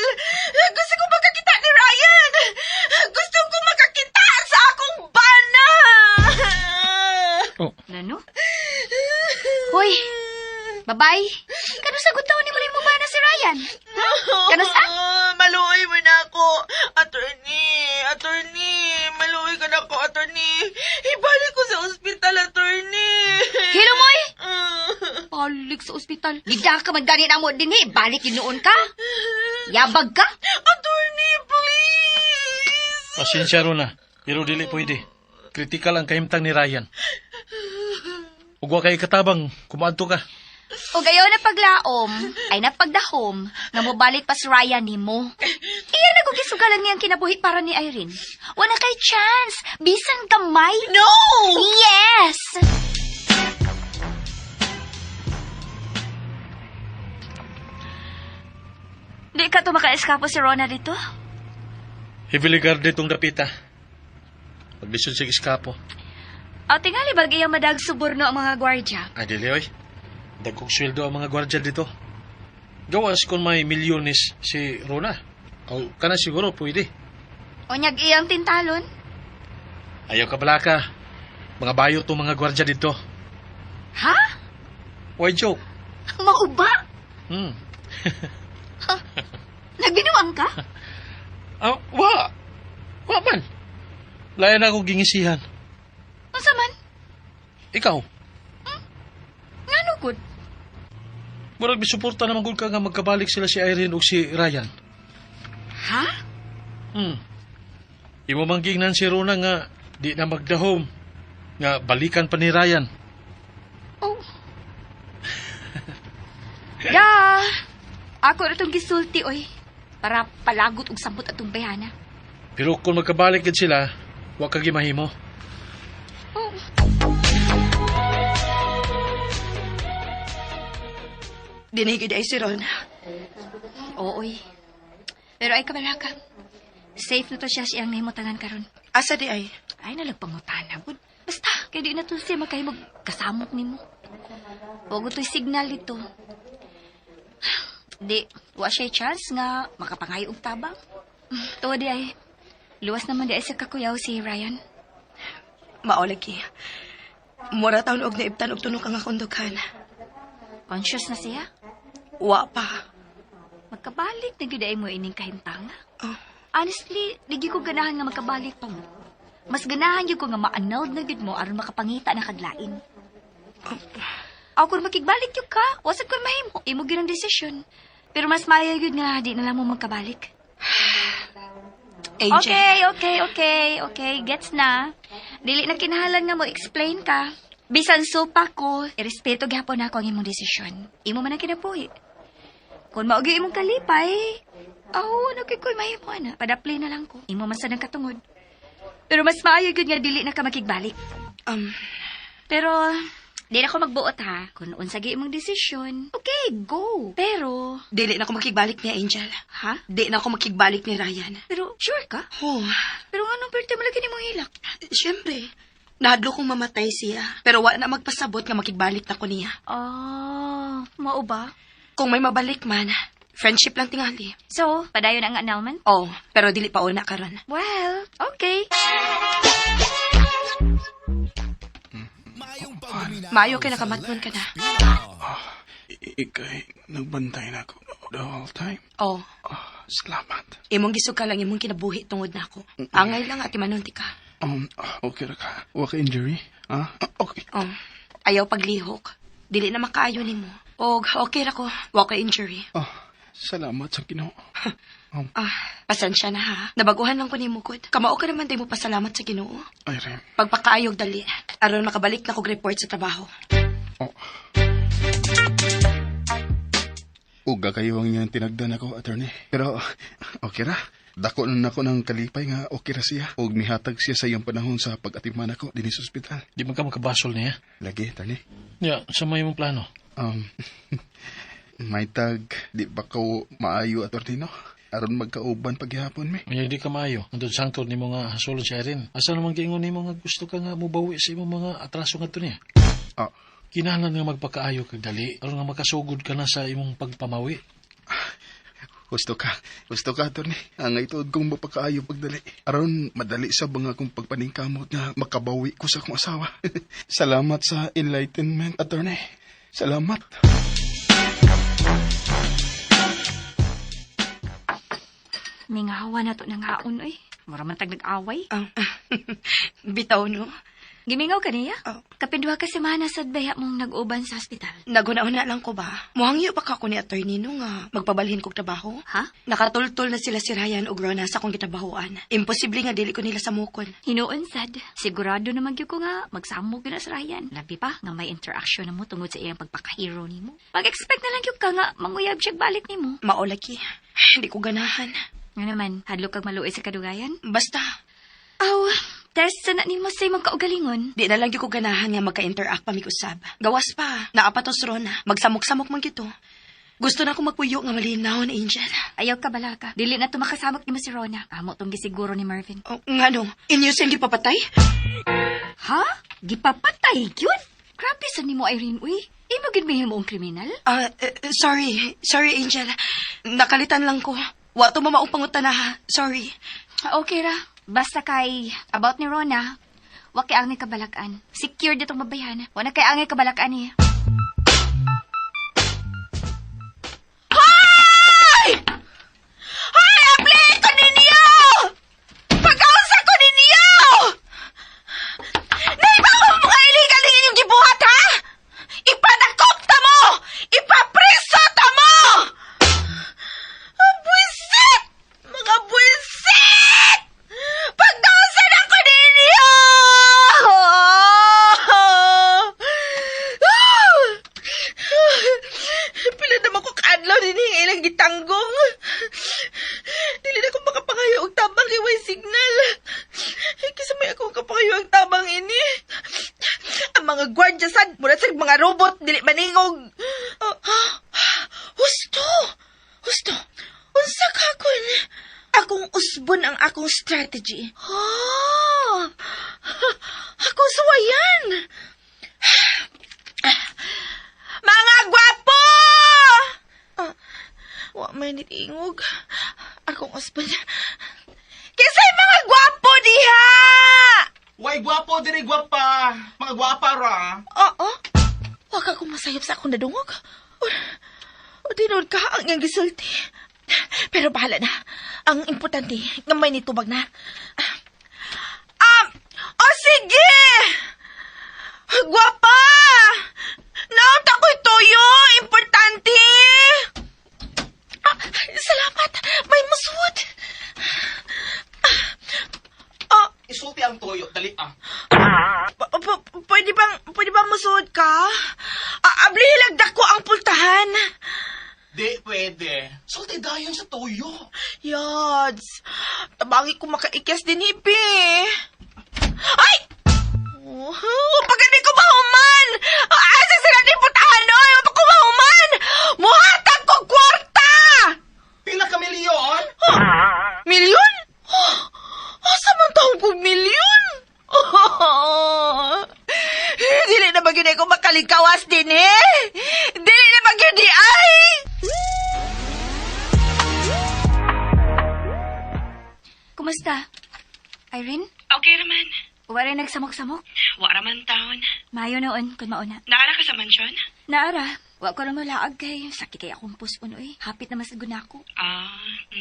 C: Gusto ko makakita ni Ryan. Gusto ko makakita sa akong bana.
G: Oh,
F: Ano? Hoy, babay. Kano sagot taon ni mo ba na si Ryan? Kano sa?
C: Maluoy mo na ako. Attorney. Maluoy ka na ako, attorney. Ibalik ko sa ospital, attorney.
F: Hilumoy! Balik sa ospital. Gidya ka magdani na mo din eh. Balik yun noon ka. Yabag ka.
C: Attorney, please.
G: pasensya Rona, pero dili pwede. Kritikal ang kahimtang ni Ryan. Ug wa kay katabang kumadto ka.
F: O gayo na paglaom, ay napagdahom, nga mobalik pa si Ryan ni mo. Iyan na gugisugalan niyang kinabuhi para ni Irene. Wala kay chance. Bisan gamay.
C: No!
F: Yes! Di ka to maka-eskapo si Rona dito?
G: Heavily guarded tong Dapita. Paglisod sa iskapo.
F: O tingali bagay ang madag suborno ang mga gwardya.
G: Ay, dili oy. Dagkong sweldo ang mga gwardya dito. Gawas kung may milyones si Rona. O kana siguro pwede.
F: O nyag iyang tintalon?
G: Ayaw ka bala ka. Mga bayo tong mga gwardya dito.
F: Ha?
G: Why joke?
F: Mauba?
G: Hmm.
F: Nagbinuang ka?
G: Wa man. Layan ako gingisihan.
F: Unsa man?
G: Ikaw,
F: Ngano gud?
G: murag bisuporta naman gud ka nga magkabalik sila si Irene ug si Ryan.
F: Ha?
G: Imo manggingnan si Rona nga di na magdahom nga balikan pa ni Ryan.
F: Oh. Da. Ako na itong gisulti, oy. Para palagot og sampot atong bayana.
G: Pero kung magkabalik gid sila, wa ka gimahimo.
F: Oh.
C: Dinigid ay si Ron.
F: Ooy. Pero ay kabalaka. Safe na to siya siyang nahimutangan karon.
C: Asa di ay?
F: Ay, nalagpangutana, bud. Basta, kaya di na to siya magkahimog kasamok ni mo. Huwag to'y signal dito. Di, wa siya chance nga makapangayo og tabang. Tuwa di ay. Luwas naman di ay sa kakuyaw si Ryan.
C: Maolagi. Mura taon og naibtan og tunok ang akong dughan.
F: Conscious na siya.
C: Wa pa.
F: Magkabalik na gyud ay mo ining kahintanga.
C: Oh.
F: Honestly, di gyud ko ganahan nga magkabalik pa mo. Mas ganahan gyud ko nga ma-annulled na gyud mo aron makapangita na kaglain. Ako kung makigbalik yung ka, wasag ko mahimo. Imo gyud ang desisyon. Pero mas maayo gyud nga di na lang mo magkabalik.
C: Angel.
F: Okay. Gets na. Dili na kinahanglan nga mo explain ka. Bisan supa ko, irespeto gyapon ako ang imong desisyon. Imo man ang kinabuhi. Kung maugi imong kalipay, nakikoy mahimo na. Padapli na lang ko. Imo man sa nang katungod. Pero mas maayo gyud nga dili na ka makigbalik. Pero di na ko magbuot ha. Kung unsagi imong desisyon, okay, go. Pero,
C: Dili na ako makigbalik ni Angel.
F: ha?
C: Di na ako makigbalik ni Ryan.
F: Pero, sure ka?
C: Oh,
F: Pero anong perte mo lagi ni mong hilak?
C: siyempre. Nahadlo kong mamatay siya. Pero wa na magpasabot nga makigbalik na ko niya.
F: Mao ba?
C: Kung may mabalik man, friendship lang tingali.
F: So, padayon ang annulment?
C: Oh, pero dili pa una karon.
F: Well, okay.
C: Maayo kay nakamatnon ka na.
H: Ikay, nagbantay na ako the whole time.
C: Oh,
H: Salamat.
C: imong gisug ka lang imong kinabuhi tungod na ako. Angay lang at imanunti ka.
H: Okay ra ka. Wa ka injury? Okay.
C: Oh, ayaw paglihok. Dili na makaayo nimo. Og okay ra ko. Wa ka injury.
H: Salamat sa Ginoo.
C: Pasensya na ha. Nabaguhan lang ko nimo gud. Kamao ka naman day mo pasalamat sa Ginoo.
H: Irene.
C: Pagpakaayog dali. Aron makabalik na kog report sa trabaho.
H: Uga kayo ang niyang tinagdan ako, attorney. Pero, okay ra. Dako na ako ng kalipay nga okay ra siya. Ug mihatag siya sa iyang panahon sa pag-atiman ako din sa ospital.
G: Di man ka makabasol niya.
H: Lagi, attorney.
G: Ya, sa may mong plano.
H: May tag, di ba ko maayo, attorney, no? Aron magkauban paghihapon, me.
G: May di ka maayo. Andun sangkod ni mo nga hasulon si Irene. Asa naman giingon ni mo nga gusto ka nga mubawi sa imong mga atraso nga to niya.
H: Ah,
G: Kinahanglan nga magpakaayo kag dali aron nga makasugod ka na sa imong pagpamawi.
H: Gusto ka, attorney. Ang ituod kong mapakaayo pagdali. Aron madali sa mga kong pagpaningkamot nga makabawi ko sa akong asawa. Salamat sa enlightenment, attorney. Salamat.
F: Mingawa na to ng haon, oy. Mura man tag nag-away.
C: Bitaw no.
F: Gimingaw ka niya?
C: Oh.
F: Kapindwa ka semana sad baya mong nag-uban sa ospital.
C: Naguna-una lang ko ba? Muhangyo pa ka ko ni attorney no nga magpabalhin kog trabaho.
F: Ha?
C: Nakatultol na sila si Ryan ug Rona sa akong gitabahoan. Imposible nga dili ko nila samukon.
F: Hinuon sad. Sigurado naman gyud ko nga magsamog na sa Ryan. Labi pa nga may interaction na mo tungod sa iyang pagpakahero nimo. Pag-expect na lang gyud ka nga manguyab siya balik nimo.
C: Maolaki. Hindi ko ganahan.
F: Nga naman, hadlo kag maluoy sa kadugayan.
C: Basta,
F: Aw, test sa na nimo sa imong kaugalingon.
C: di na lang gyud ko ganahan nga magka-interact pa mi usab. Gawas pa, naapatos Rona. Magsamok-samok man gito. Gusto na ko magpuyo nga malinaw ni Angel.
F: Ayaw ka balaka. Dili na to makasamok nimo si Rona. Amo tong gisiguro ni Marvin.
C: Oh, nga no, inyo siyang gipapatay?
F: Ha? Gipapatay gyud? Grabe sa nimo Irene, uy. Imo gid mo ang kriminal?
C: Sorry. Sorry, Angel. Nakalitan lang ko. Wa to mamaong pangutana ha. Sorry.
F: Okay ra. Basta kay about ni Rona, wa kay angay kabalakan. Secure ditong babayhan. Wa na kay angay kabalakan niya.
C: Hoy! Hoy, abli ko ninyo! Pagkausa ko ninyo! Naiba mo mga illegal ng inyong gibuhat, ha? Ipadakop ta mo! Ipapreso ta mo! Buisit! Mga buisit! Pagkausa na ko ninyo! Pila naman ko kaadlaw din yung ilang gitanggong. Dili na ko makapangayo og tabang kay way signal. Kisa may akong kapangayo ang tabang ini. Ang mga gwardya sad, mula sa mga robot, dili maningog. Husto. Unsa ka kun? Akong usbon ang akong strategy. Akong suwayan. Mga gwapo! Wa may nitingog. Akong usbon. Kisay mga gwapo diha!
E: Way gwapo diri gwapa. Mga gwapa ra.
C: Oo. Wa ka kong masayop sa akong nadungog. O tinod ka ang iyang gisulti. Pero bahala na. Ang importante, gamay ni tubag na. Sige! Gwapa! Naunta ko'y toyo! Importante! Salamat! May musud!
E: Isulti ang toyo, dali
C: Pwede bang musud ka? Abli hilagdak ko ang pultahan.
E: Di pwede. Sulti dayon sa toyo.
C: Yads, tabangi ko makaikyas din hipi. Ay! Pagkandi ko mahuman! Asa sila ni putahan noy! Mapa ko mahuman! Muhatag ko kwarta!
E: Pila ka milyon?
C: Milyon? Asa man taong ko milyon? Dili na ba yun ko makalikawas din eh? Dili na ba yun ay?
F: Kumusta? Irene?
J: Okay raman.
F: Wala nagsamok-samok?
J: Wa raman taon.
F: Mayo noon, kung mauna.
J: Naara ka sa mansyon?
F: Naara, wa ko lang malaag kay sakit kay akong puspon, oy. Hapit na masagod na ako.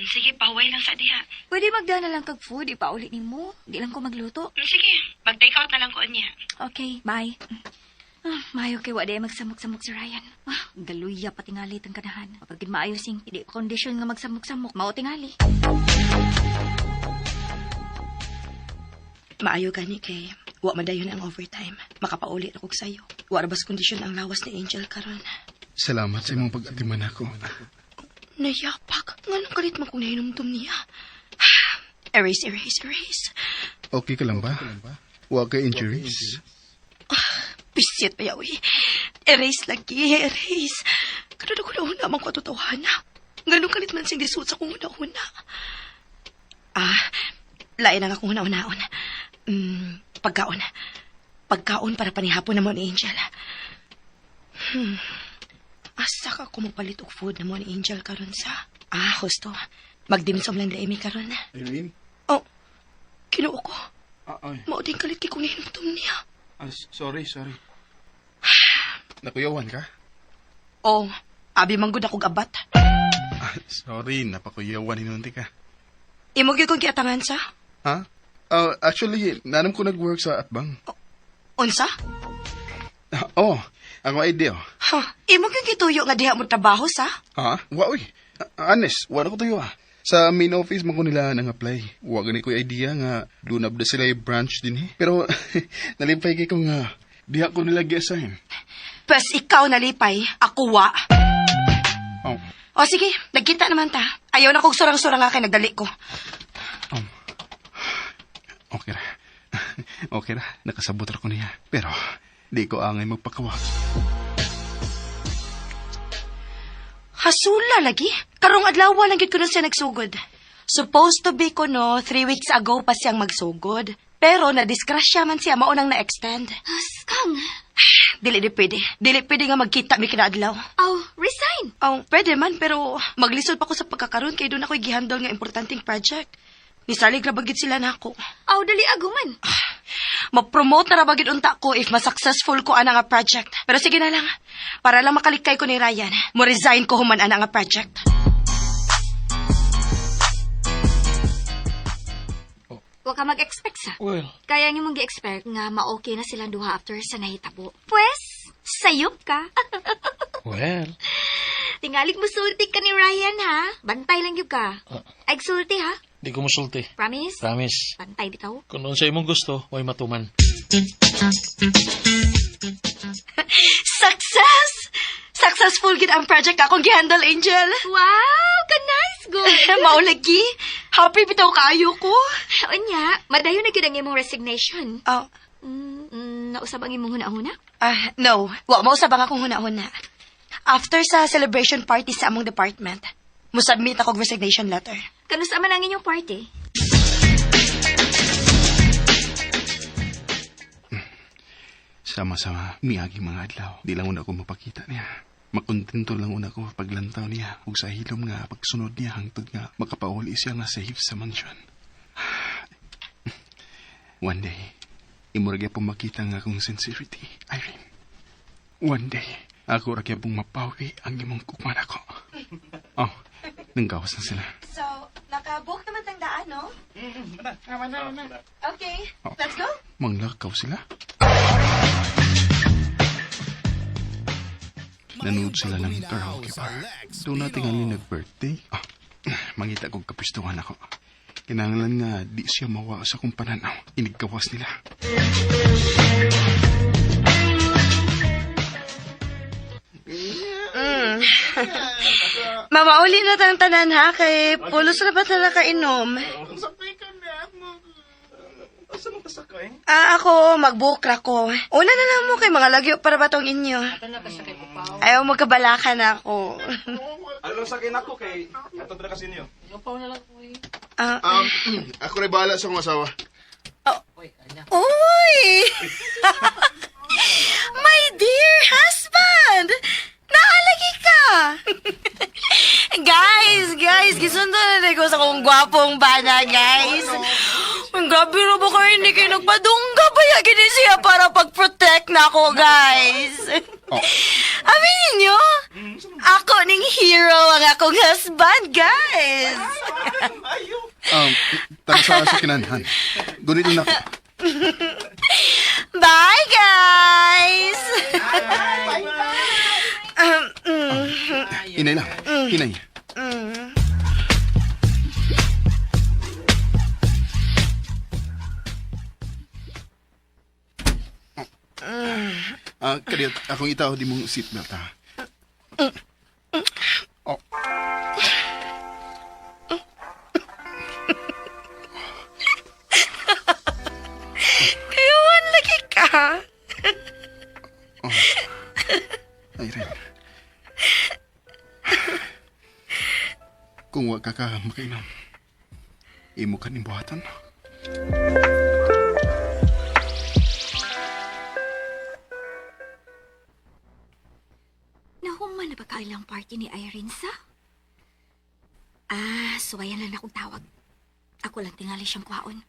J: Sige, pahuway lang sa diha.
F: Pwede magdala lang kag food, ipaulit ni mo. Di lang ko magluto.
J: Sige, mag-take out na lang ko niya.
F: Okay, bye. Mayo kay wala magsamok-samok si Ryan. Galuya pa tingali ang kanahan. Kapag maayos yung hindi kondisyon nga magsamok-samok, mao tingali.
C: Maayo gani kay wa madayon ang overtime. Makapaulit ako sayo. Wa rabas kondisyon ang lawas ni Angel karon.
H: Salamat sa imong pag-atiman ako.
F: Nayapak. Nga nang kalit man kung nahinumdum niya. Erase.
H: Okay ka lang ba? Huwag ka injuries.
F: Pisit pa yaw eh. Erase lagi, erase. Kanada ko na naman ko totohana. Nga nang kalit man sing disut sa kong una-una. Lain ang akong una-unaon. Pagkaon. Pagkaon para panihapon na mo ni Angel. Asa ka ko magpalit og food na mo ni Angel karon sa... Husto. Magdimsom lang daimi karon.
H: Irene?
F: Oh, kinuo ko.
H: Ay.
F: Mauding kalit kay kung hinumdum niya.
H: Sorry. Nakuyawan ka?
F: Oh, abi manggod akong abat.
H: Sorry, napakuyawan hinunti ka.
F: Imo gyud kong kiatangan sa?
H: Ha? Actually, nanam ko nag-work sa Atbang.
F: Unsa?
H: Ako idea.
F: Imo gyud gituyo nga diha mo trabaho sa?
H: Ha? Uy. Honest, wala ko tayo Sa main office man ko nila nang-apply. Huwag gani ko idea nga lunab na sila yung branch din eh. Pero nalipay kay ko nga diha ko nila gi-assign.
F: Pas ikaw nalipay, ako wa.
H: Oh.
F: O sige, nagkita naman ta. Ayaw na kong surang-surang nga kay nagdali ko.
H: Okay ra. Okay ra, nakasabot ra ko niya. Pero di ko angay magpakawak.
F: Hasula lagi. Karong adlaw lang gid ko na siya nagsugod. Supposed to be ko no, 3 weeks ago pa siyang magsugod. Pero nadiskrasya man siya maunang na-extend.
K: Kang,
F: Dili pwede. Dili pwede nga magkita mi kinaadlaw.
K: resign.
F: Pwede man pero maglisod pa ko sa pagkakaroon kay doon ako'y gihandle nga importanteng project. Nisalig ra bagid sila nako.
K: Dali aguman.
F: Mag-promote na ra bagid unta ko if ma-successful ko ana nga project. Pero sige na lang. Para lang makalikay ko ni Ryan, mo resign ko human ana nga project.
K: Huwag ka mag-expect sa.
G: Well,
K: Kaya niyo mong gi-expect nga ma-okay na silang duha after sa nahitabo. Pwes, sayop ka.
G: well.
K: Tingalig mo sulti ka ni Ryan, ha? Bantay lang yun ka. Ay, sulti, ha?
G: Di ko musulti.
K: Promise?
G: Promise.
K: Bantay bitaw.
G: Kung noon sa imong gusto, may matuman.
F: Success! Successful gid ang project akong gihandle, Angel.
K: Wow, ka nice, good.
F: Maulagi. Happy bitaw kaayo ko.
K: Unya, madayon na gyud ang imong resignation.
F: Oh,
K: Nausab ang imong huna-huna?
F: no. Wa mo sa bang akong huna-huna. After sa celebration party sa among department, musubmit ako resignation letter.
K: Kanusa man ang inyong party?
H: Sama-sama, miyagi mga adlaw. Di lang una ko mapakita niya. Makontento lang una ko paglantaw niya. Ug sa hilom nga pagsunod niya hangtod nga makapauli siya nga safe sa mansion. One day, imuragya pong makita nga akong sincerity, Irene. One day, ako ragya pong mapawi ang imong kukman ako. Nanggawas na sila.
F: So, nakabook naman tang daan, no? Okay, let's go.
H: Manglakaw sila. Nanood sila ng karaoke bar. Doon natin nga nag-birthday. Mangita kong kapistuhan ako. Kinangalan nga di siya mawa sa kong pananaw. Inigkawas nila.
F: Mamauli na tang tanan ha, kay pulos na ba't na nakainom?
E: Asa mo kasakay?
F: Ako, mag-book ra ko. Una na lang mo kay mga lagyo para ba tong inyo? Ayaw magkabalakan ako.
E: Ano sakay nako kay ato dra kasi niyo?
H: Ako rin bahala sa kong asawa.
F: Uy! My dear husband! Naalagi ka! guys, gisundo na ko sa kong gwapong bana, guys. Ang grabe ro ba kayo hindi kayo nagpadungga ba yagin siya para pag-protect na ako, guys? Aminin nyo, ako ning hero ang akong husband, guys.
H: Tara sa kinanhan. Gunit na ako.
F: Bye, guys!
H: Inay lang. Inay. Kadiyat, akong itaw di mong seatbelt ha.
C: ha?
H: Oh. Irene. Kung wa ka makainom, imo ka nimbuhatan.
F: Nahuman na ba kailang party ni Irene sa? Suwayan lang akong tawag. Ako lang tingali siyang kwaon.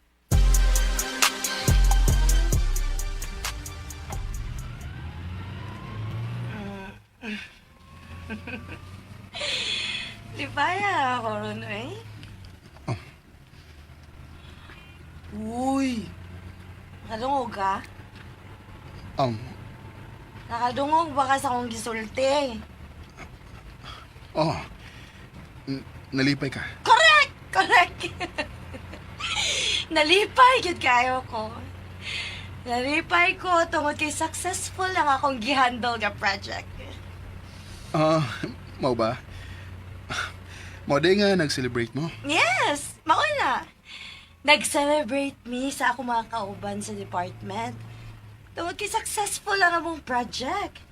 C: Di ba ya ako ron, eh? Uy! Nakadungog ka? Nakadungog ba ka sa akong gisulti?
H: Nalipay ka.
C: Correct! Correct! Nalipay yun kayo ko. Nalipay ko tungod kay successful lang akong gihandle nga project.
H: Mau ba? Mau di nga nag-celebrate mo?
C: Yes! Mauna! Nag-celebrate me sa ako mga kauban sa department. Tungod kay successful lang among project.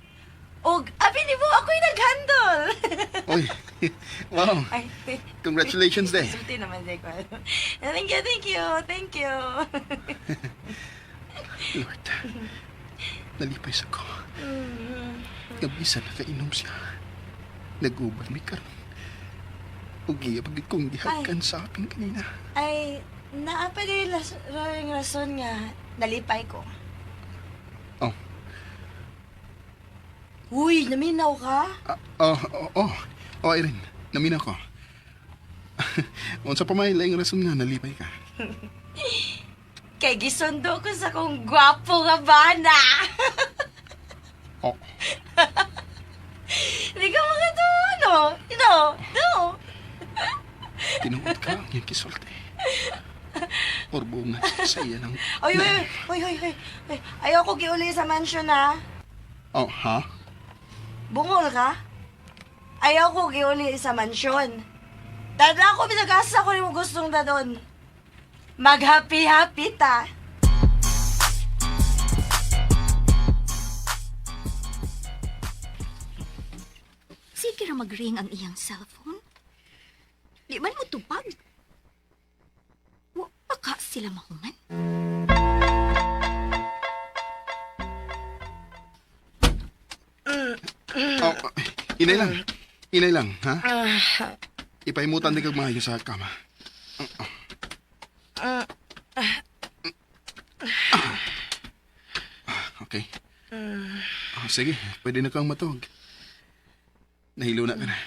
C: O, abi ni mo, ako'y nag-handle.
H: Oy, wow.
C: Ay,
H: Congratulations day.
C: sulti naman day ko. Thank you, thank you, thank you.
H: Lord, nalipay sa ko. Kabisa nakainom siya. Nag-ubad mi karon. Ugi, pagit kong gihakan sa akin kanina.
C: Ay, naapa din yung rason nga nalipay ko.
H: Oh.
C: Uy, naminaw ka?
H: Irene, naminaw ko. Unsa pa may laing rason nga nalipay ka?
C: Kay gisundo ko sa kong gwapo nga bana.
H: Oh.
C: Hindi ka makatuwa, no? No.
H: Tinuod ka ang iyong kisulti. Orbo nga sa iya ng...
C: Oy. Ayaw ko giuli sa mansion, ha?
H: Oh, ha?
C: Bungol ka? Ayaw ko giuli sa mansyon. Dada ako, pinag-asa ko yung gustong dadon. Mag-happy-happy ta.
F: Sige ra mag-ring ang iyang cellphone. Di man mo tupag. Wa pa ka sila mahuman.
H: Inay lang, ha? Ipaimutan din kag maayo sa kama. Okay. Sige, pwede na kang matog. Nahilo na ka na.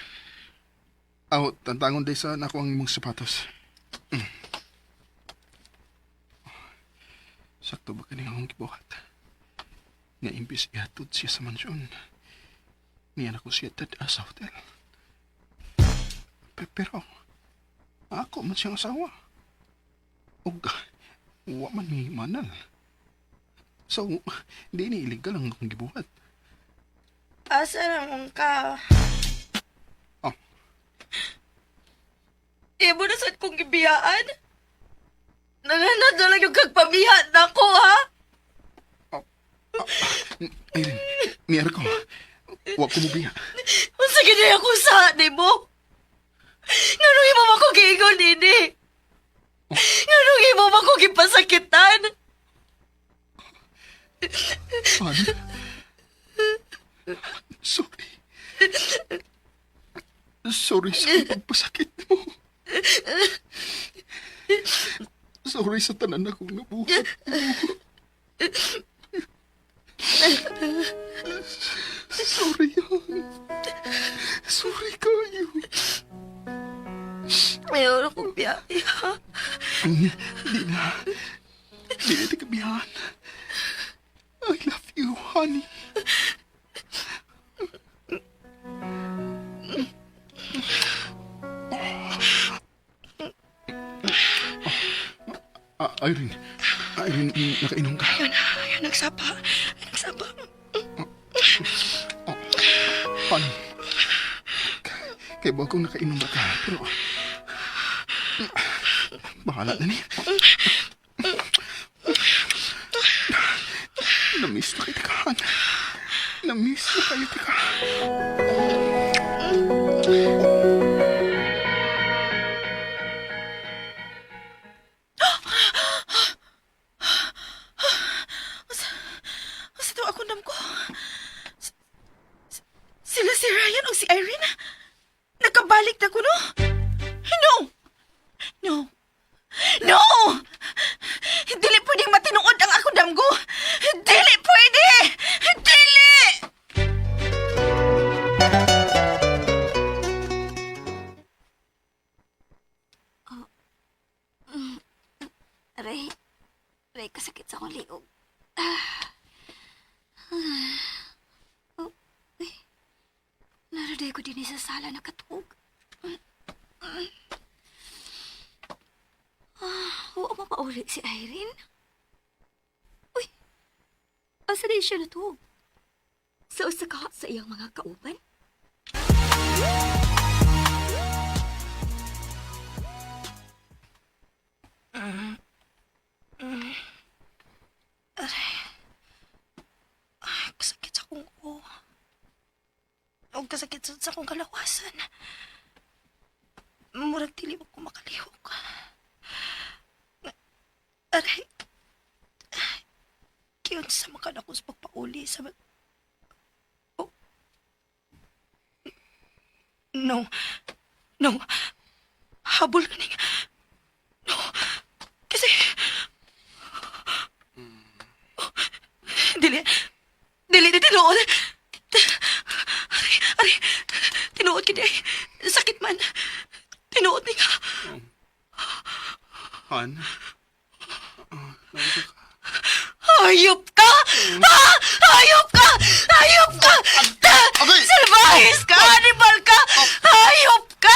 H: Tantangon day sa nako ang imong sapatos. Sakto ba kaning akong gibuhat? Nga imbis ihatod siya sa mansyon. Niyan ako siya sa hotel. Pero, ako man siyang asawa. Wa man may manal. So, di ni illegal ang akong gibuhat.
C: Asa naman ka?
H: Oh.
C: Ibo na saan kong gibiyaan? Nananad na lang yung kagpamihan na ko, ha?
H: Ayun, niyar ko. Wa ko mubiya.
C: Sige na ako sa ni mo. Nganong imo mo ko giingon, Nini? Nganong imo mo ko gipasakitan?
H: Ano? Sorry. Sorry sa pagpasakit mo. Sorry sa tanan akong nabuhat mo. Sorry yan. Sorry kayo.
C: Ayaw na kong biyahe, ha?
H: Di na. Di na tikabihan. I love you, honey. Irene, nakainom ka.
C: Ayun, nagsapa.
H: Honey, kaya ba akong nakainom ba ka? Pero, bahala na ni. Namiss na kayo, tika, Han. Namiss na kayo, tika.
C: Asa daw ako nam ko? Sila si Ryan o si Irene? Nakabalik na ko, no? No! No! No! Dili pwedeng matinuod ang ako damgo! Dili pwede! Dili!
F: Aray. Aray, kasakit sa akong liog. Naraday ko din sa sala nakatug. Huwag mo paulit si Irene. Uy, asa din siya natug? Sa usa ka sa iyang mga kauban?
C: Ay, kasakit sa akong ko. Huwag kasakit sa akong kalawasan. Murag dili mo ko makalihok. Aray. Kiyon sa makan ako sa pagpauli sa... Oh. No. No. Habol ka ning... No. Kasi... Oh. Dili. Dili na tinuod. Ari. Tinuod ka di. Sakit man. Tinuod ni ka.
H: Han?
C: Hayop ka! Ah! Hayop ka! Hayop ka! Salvahis ka! Animal ka! Hayop ka!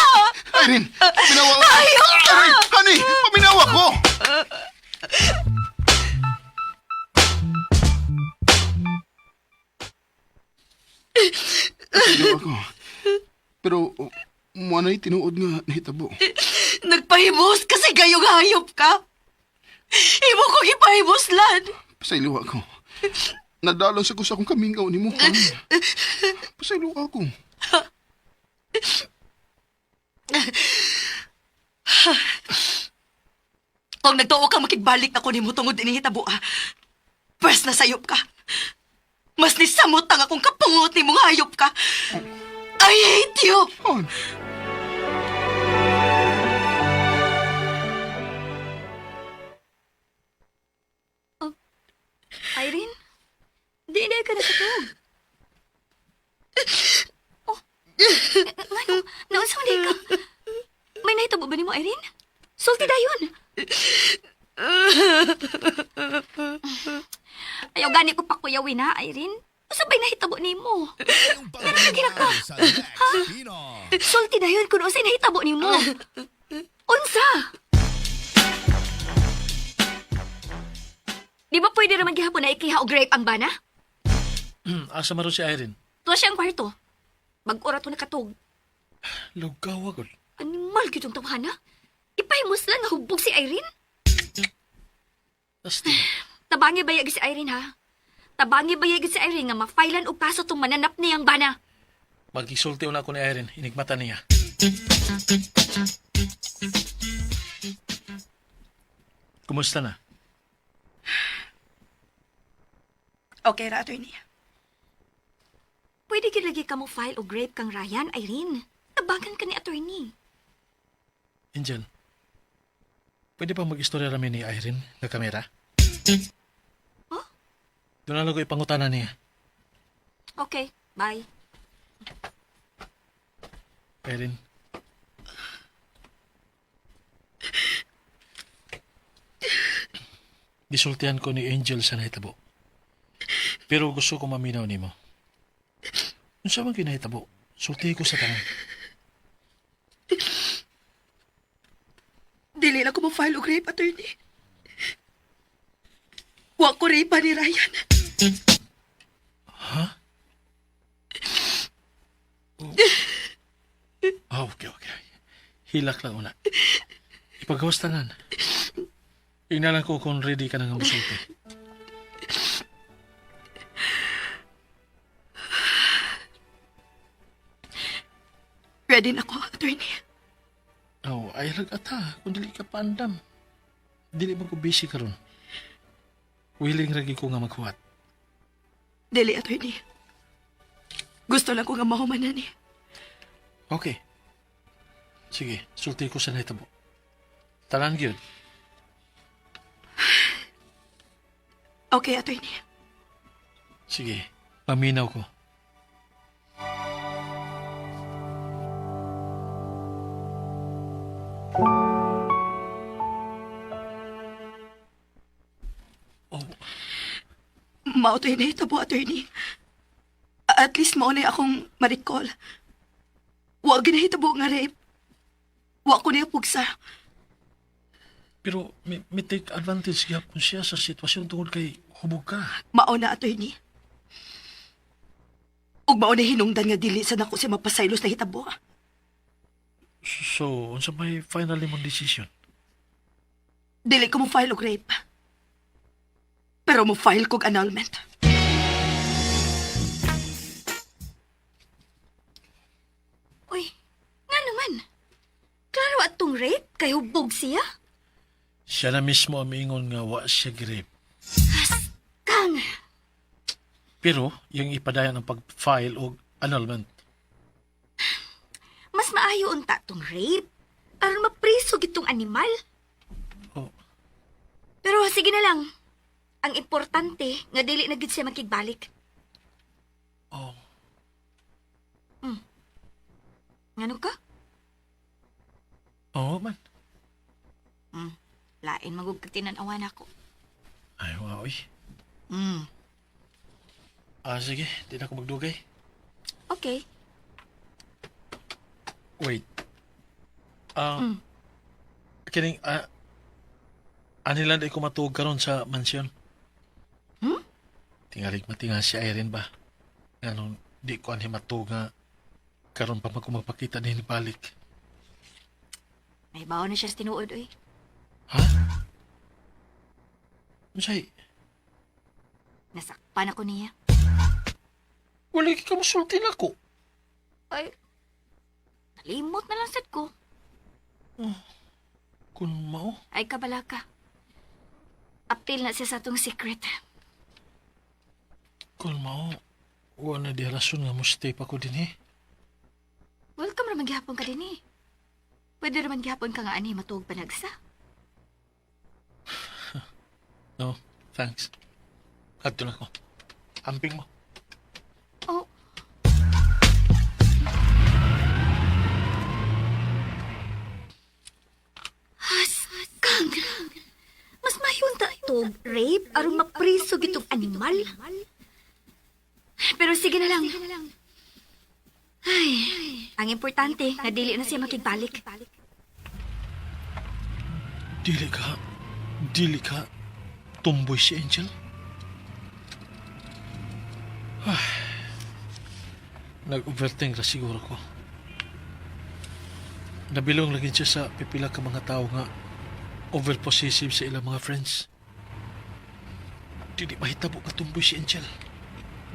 H: Irene! Paminawa ko!
C: Hayop ka!
H: Irene! Honey! Paminawa ko! Paminawa ko. Pero, manay tinuod nga nahitabo.
C: Nagpahimos kasi gayong hayop ka. Imo ko gipahimos, lad.
H: Pasaylo ako. Nadalang sa ko sa akong kamingaw ni mo, Han. Pasaylo ako.
C: Kung nagtuo ka makigbalik ako ni mo tungod inihitabo, Pwes na sayop ka. Mas nisamot ang akong kapungot ni mong hayop ka. I hate you!
H: Han.
F: Irene? Di ka nakatug. Oh. Ano? Naunsa man ka? May nahitabo ba ni mo, Irene? Sulti dayon. Ayaw gani ko pa kuyawin, ha, Irene? Sabay nahitabo ni mo. Pero nagira ka. Ha? Sulti dayon kung unsay nahitabo ni mo. Unsa? Di ba pwede naman gihapon na ikiha o grape ang bana?
G: Asa maron si Irene?
F: Tuwa siyang kwarto. Mag-ura to nakatog.
G: Lugaw agad.
F: Animal gitong tawhana. Ipahimos lang nga hubog si Irene.
G: Asti.
F: Tabangi bayag si Irene, ha? Tabangi bayag si Irene nga mafailan og kaso tong mananap niyang bana.
G: Magisulti una ko ni Irene. Inigmata niya. Kumusta na?
C: Okay ra, attorney.
F: Pwede gilagi ka mo file o grape kang Ryan, Irene. Tabangan ka ni attorney.
G: Angel, pwede pa mag-istorya rami ni Irene na kamera?
F: Oh?
G: Doon na lang ko ipangutana niya.
F: Okay, bye.
G: Irene. Gisultihan ko ni Angel sa nahitabo. Pero gusto ko maminaw ni mo. Kung saan man kinahitabo, sulti ko sa tangan.
C: Dili na ko mo file og rape, attorney. Wa ko rape ni Ryan.
G: Ha? Oh. Okay. Hilak lang una. Ipagawas tanan. Ignalan ko kung ready ka na nga musulti.
C: Ready na ako, attorney.
G: Oh, ay ata, kung dili ka paandam. Dili man ko busy karon. Willing ragi ko nga maghuwat.
C: Dili, attorney. Gusto lang ko nga mahumanan eh.
G: Okay. Sige, sulti ko sa nahitabo. Tanan gyud.
C: Okay, attorney.
G: Sige, paminaw ko.
C: Mao to hinahitabo, attorney. At least mao na akong ma-recall. Wa ginahitabo nga rape. Wa ko niya pugsa.
G: Pero may take advantage gyapon siya sa sitwasyon tungod kay hubog ka.
C: Mao na, attorney. Ug mao na hinungdan nga dili sa nako si mapasaylos na hitabo.
G: So, unsa may final imong decision?
C: Dili ko mo file og rape. Pero mo file kog annulment.
K: Uy, nga naman. Klaro atong rape kay hubog siya.
G: Siya na mismo ang miingon nga wa siya girip.
K: Kang,
G: Pero, yung ipadayan ang pag-file o annulment.
K: mas maayo unta tong rape. Aron mapriso gitong animal.
G: Oh,
K: Pero sige na lang. Ang importante nga dili na gid siya makigbalik.
G: oh.
K: Ngano ka?
G: Oo man.
K: Lain magug tinan-awan ako.
G: Ay, wow, eh.
K: Mm.
G: Sige, di na ako magdugay.
K: Okay.
G: Wait. Kining, anilan ay kumatuog karon sa mansyon. Tingalig matinga si Irene ba? Ganun, di ko anhi matuog nga karon pa magkumapakita din balik.
K: May bawa na siya sa tinuod, oy.
G: Ha? Masay,
K: Nasakpan ako niya.
G: wala ka masulti na ko.
K: Ay, nalimot na lang sad ko.
G: Kung mao,
K: Ay, kabala ka. Apil na siya sa atong secret.
G: kung mao, wala di rason nga mo stay pa ko din eh.
K: Welcome raman gihapon ka din eh. Pwede raman gihapon ka nga ani matuog panagsa.
G: No, thanks. Adto na ko. Amping mo.
K: Oh, Kang, mas mayon ta ito rape aron mapriso gitong animal. Pero sige na lang. Ay, ang importante na dili na siya makigbalik.
G: Dili ka, tumboy si Angel. Nag-overthink ra siguro ko. Nabilong lagi siya sa pipila ka mga tao nga overpossessive sa ilang mga friends. Dili mahitabo ka tumboy si Angel.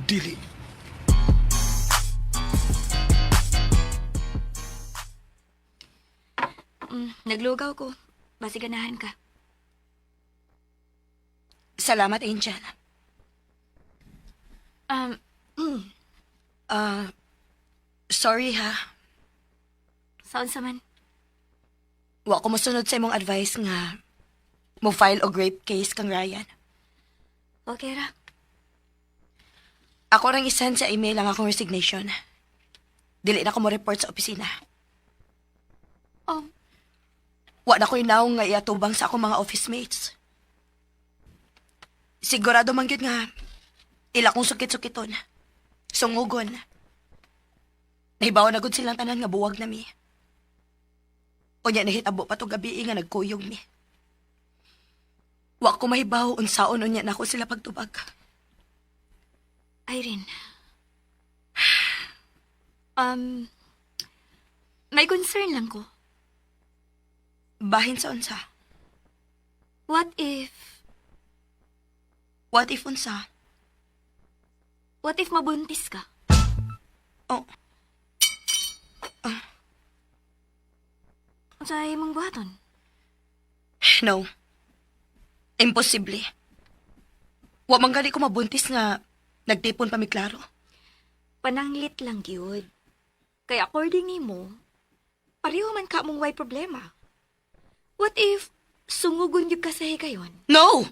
G: Dili.
K: Naglugaw ko. Basi ganahan ka.
C: Salamat, Angel. Sorry ha.
K: Saan sa man?
C: Wa ko mosunod sa imong advice nga mo file og rape case kang Ryan.
K: Okay ra.
C: Ako rang isend sa email ang akong resignation. Dili na ko mo report sa opisina.
K: Oh,
C: Wa na ko'y naong nga iatubang sa akong mga office mates. Sigurado man gyud nga ila kong sukit-sukiton. Sungugon. Nahibaw na gud silang tanan nga buwag na mi. Unya nahitabo pa to gabi nga nagkuyog mi. Wa ko mahibaw unsaon unya na ako sila pagtubag.
K: Irene. May concern lang ko.
C: Bahin sa unsa?
K: What if
C: Unsa?
K: mabuntis ka?
C: Oh.
F: Sa imong buhaton.
C: No. Imposible. Wa man gali ko mabuntis nga nagtipon pa mi klaro.
F: Pananglit lang gyud. Kaya according nimo, pareho man ka mong way problema. What if sungugon gyud ka sa higayon?
C: No!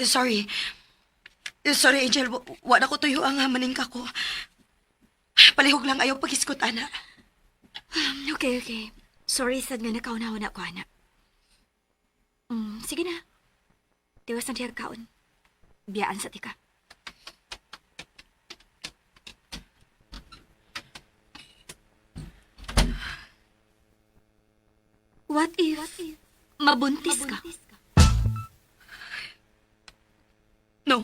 C: Sorry. Sorry, Angel. Wala ko tuyo ang maning ka ko. Palihog lang ayaw pag-iskot, ana.
F: Okay. Sorry sad nga nakaunaw na ko, anak. Sige na. Tiwas na tiyag kaon. Biyaan sa tika. What if mabuntis ka?
C: No.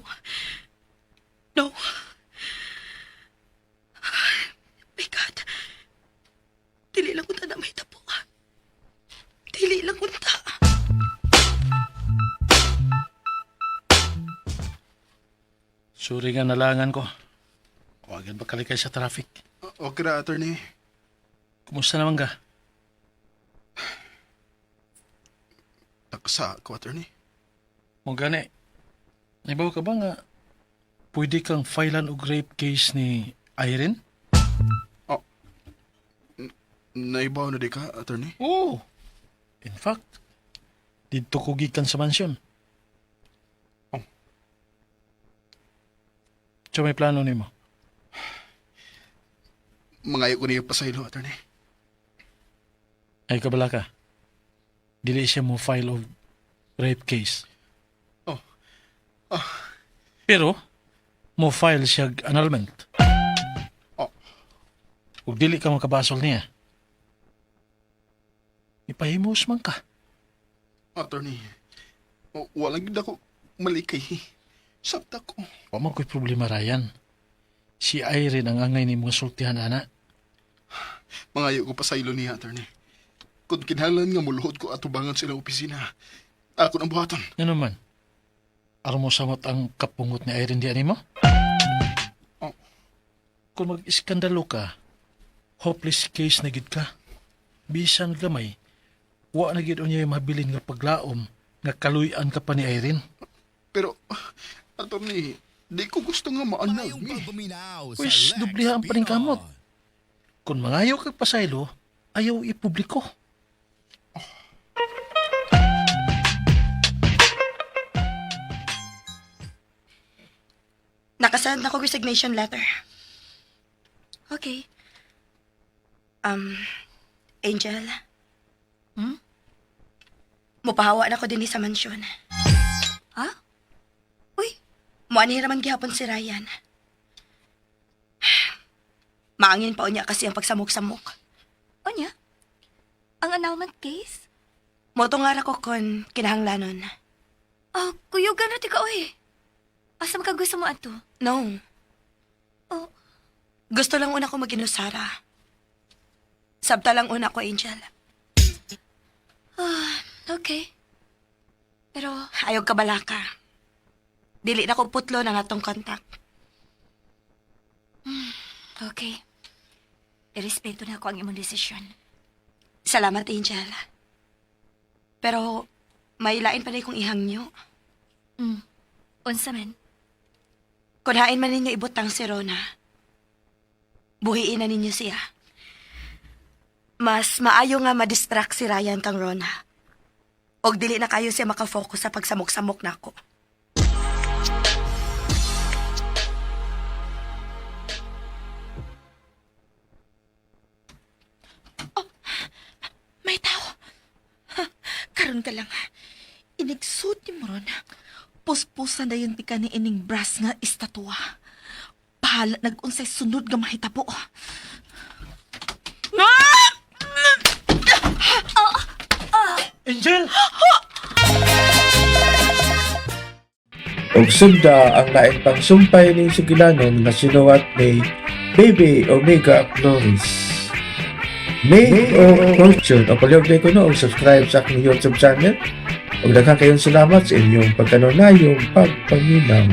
C: My God. Dili lang unta na may tapo. Dili lang unta.
G: Sorry nga nalangan ko. Huwagan ba kalikay sa traffic?
H: Okay ra, attorney.
G: Kumusta naman ka?
H: Nakasa ako, attorney.
G: Mo gani. Naibaw ka ba nga pwede kang filean og rape case ni Irene?
H: Naibaw na di ka, attorney?
G: Oo. In fact, dito ko gikan sa mansyon.
H: Oh.
G: So may plano nimo?
H: Mangayo ko niyo pasaylo, attorney.
G: Ay kabala ka. Dili siya mo file of rape case. Pero, mo file siya annulment. Ug dili ka makabasol niya. Ipahimos man ka.
H: Attorney, walang gid ako malikay. Sakta ko.
G: Wa man ko'y problema, Ryan. Si Irene ang angay ni mga sultihan, ana.
H: Mangayo ko pasaylo niya, attorney. Kung kinahanglan nga muluhod ko atubangan sila opisina, ako nang buhaton.
G: Ano man? Aron mo samot ang kapungot ni Irene di mo? Kung mag-iskandalo ka, hopeless case na gid ka. Bisan gamay, wa na gid unya mabilin nga paglaom nga kaluy-an ka pa ni Irene.
H: Pero, attorney, di ko gusto nga maanag ni.
G: Pues, dublihan pa rin kamot. Kung mangayo kag pasaylo, ayaw ipubliko.
C: Nakasend na ko resignation letter.
F: Okay.
C: Angel. Mupahawa na ko din sa mansyon.
F: Ha? Uy,
C: Muanhi raman gihapon si Ryan. Maangin pa unya kasi ang pagsamok-samok.
F: Onya? Ang annulment case?
C: Moto nga ra ko kon kinahanglanon.
F: Kuyugan na tika, oy. Asa ka gusto mo ato?
C: No.
F: Oh.
C: Gusto lang una ko mag-inusara. Sabta lang una ko, Angel.
F: Okay. Pero,
C: Ayaw ka balaka. Dili na ko putlo ng atong kontak.
F: okay. Irespeto na ako ang imong desisyon.
C: Salamat, Angel. Pero, may lain pa na kong ihangyo.
F: Unsa man?
C: Kunhain man ninyo ibutang si Rona. Buhiin na ninyo siya. Mas maayo nga madistract si Ryan kang Rona. Og dili na kayo siya makafocus sa pagsamok-samok nako.
L: May tao. Karon ka lang. Inigsuti mo ron. Puspusan na yung tika ni ining brass nga estatwa. Bahala nag-unsay sunod nga mahitabo.
G: Angel!
A: Og sunda ang lain pang sumpay ni Sugilanon na sinuwat ni Baby Omega Flores. May o Fortune o palyog ko no subscribe sa aking YouTube channel. Ug daghang kayong salamat sa inyong pagkanunayong pagpaminaw.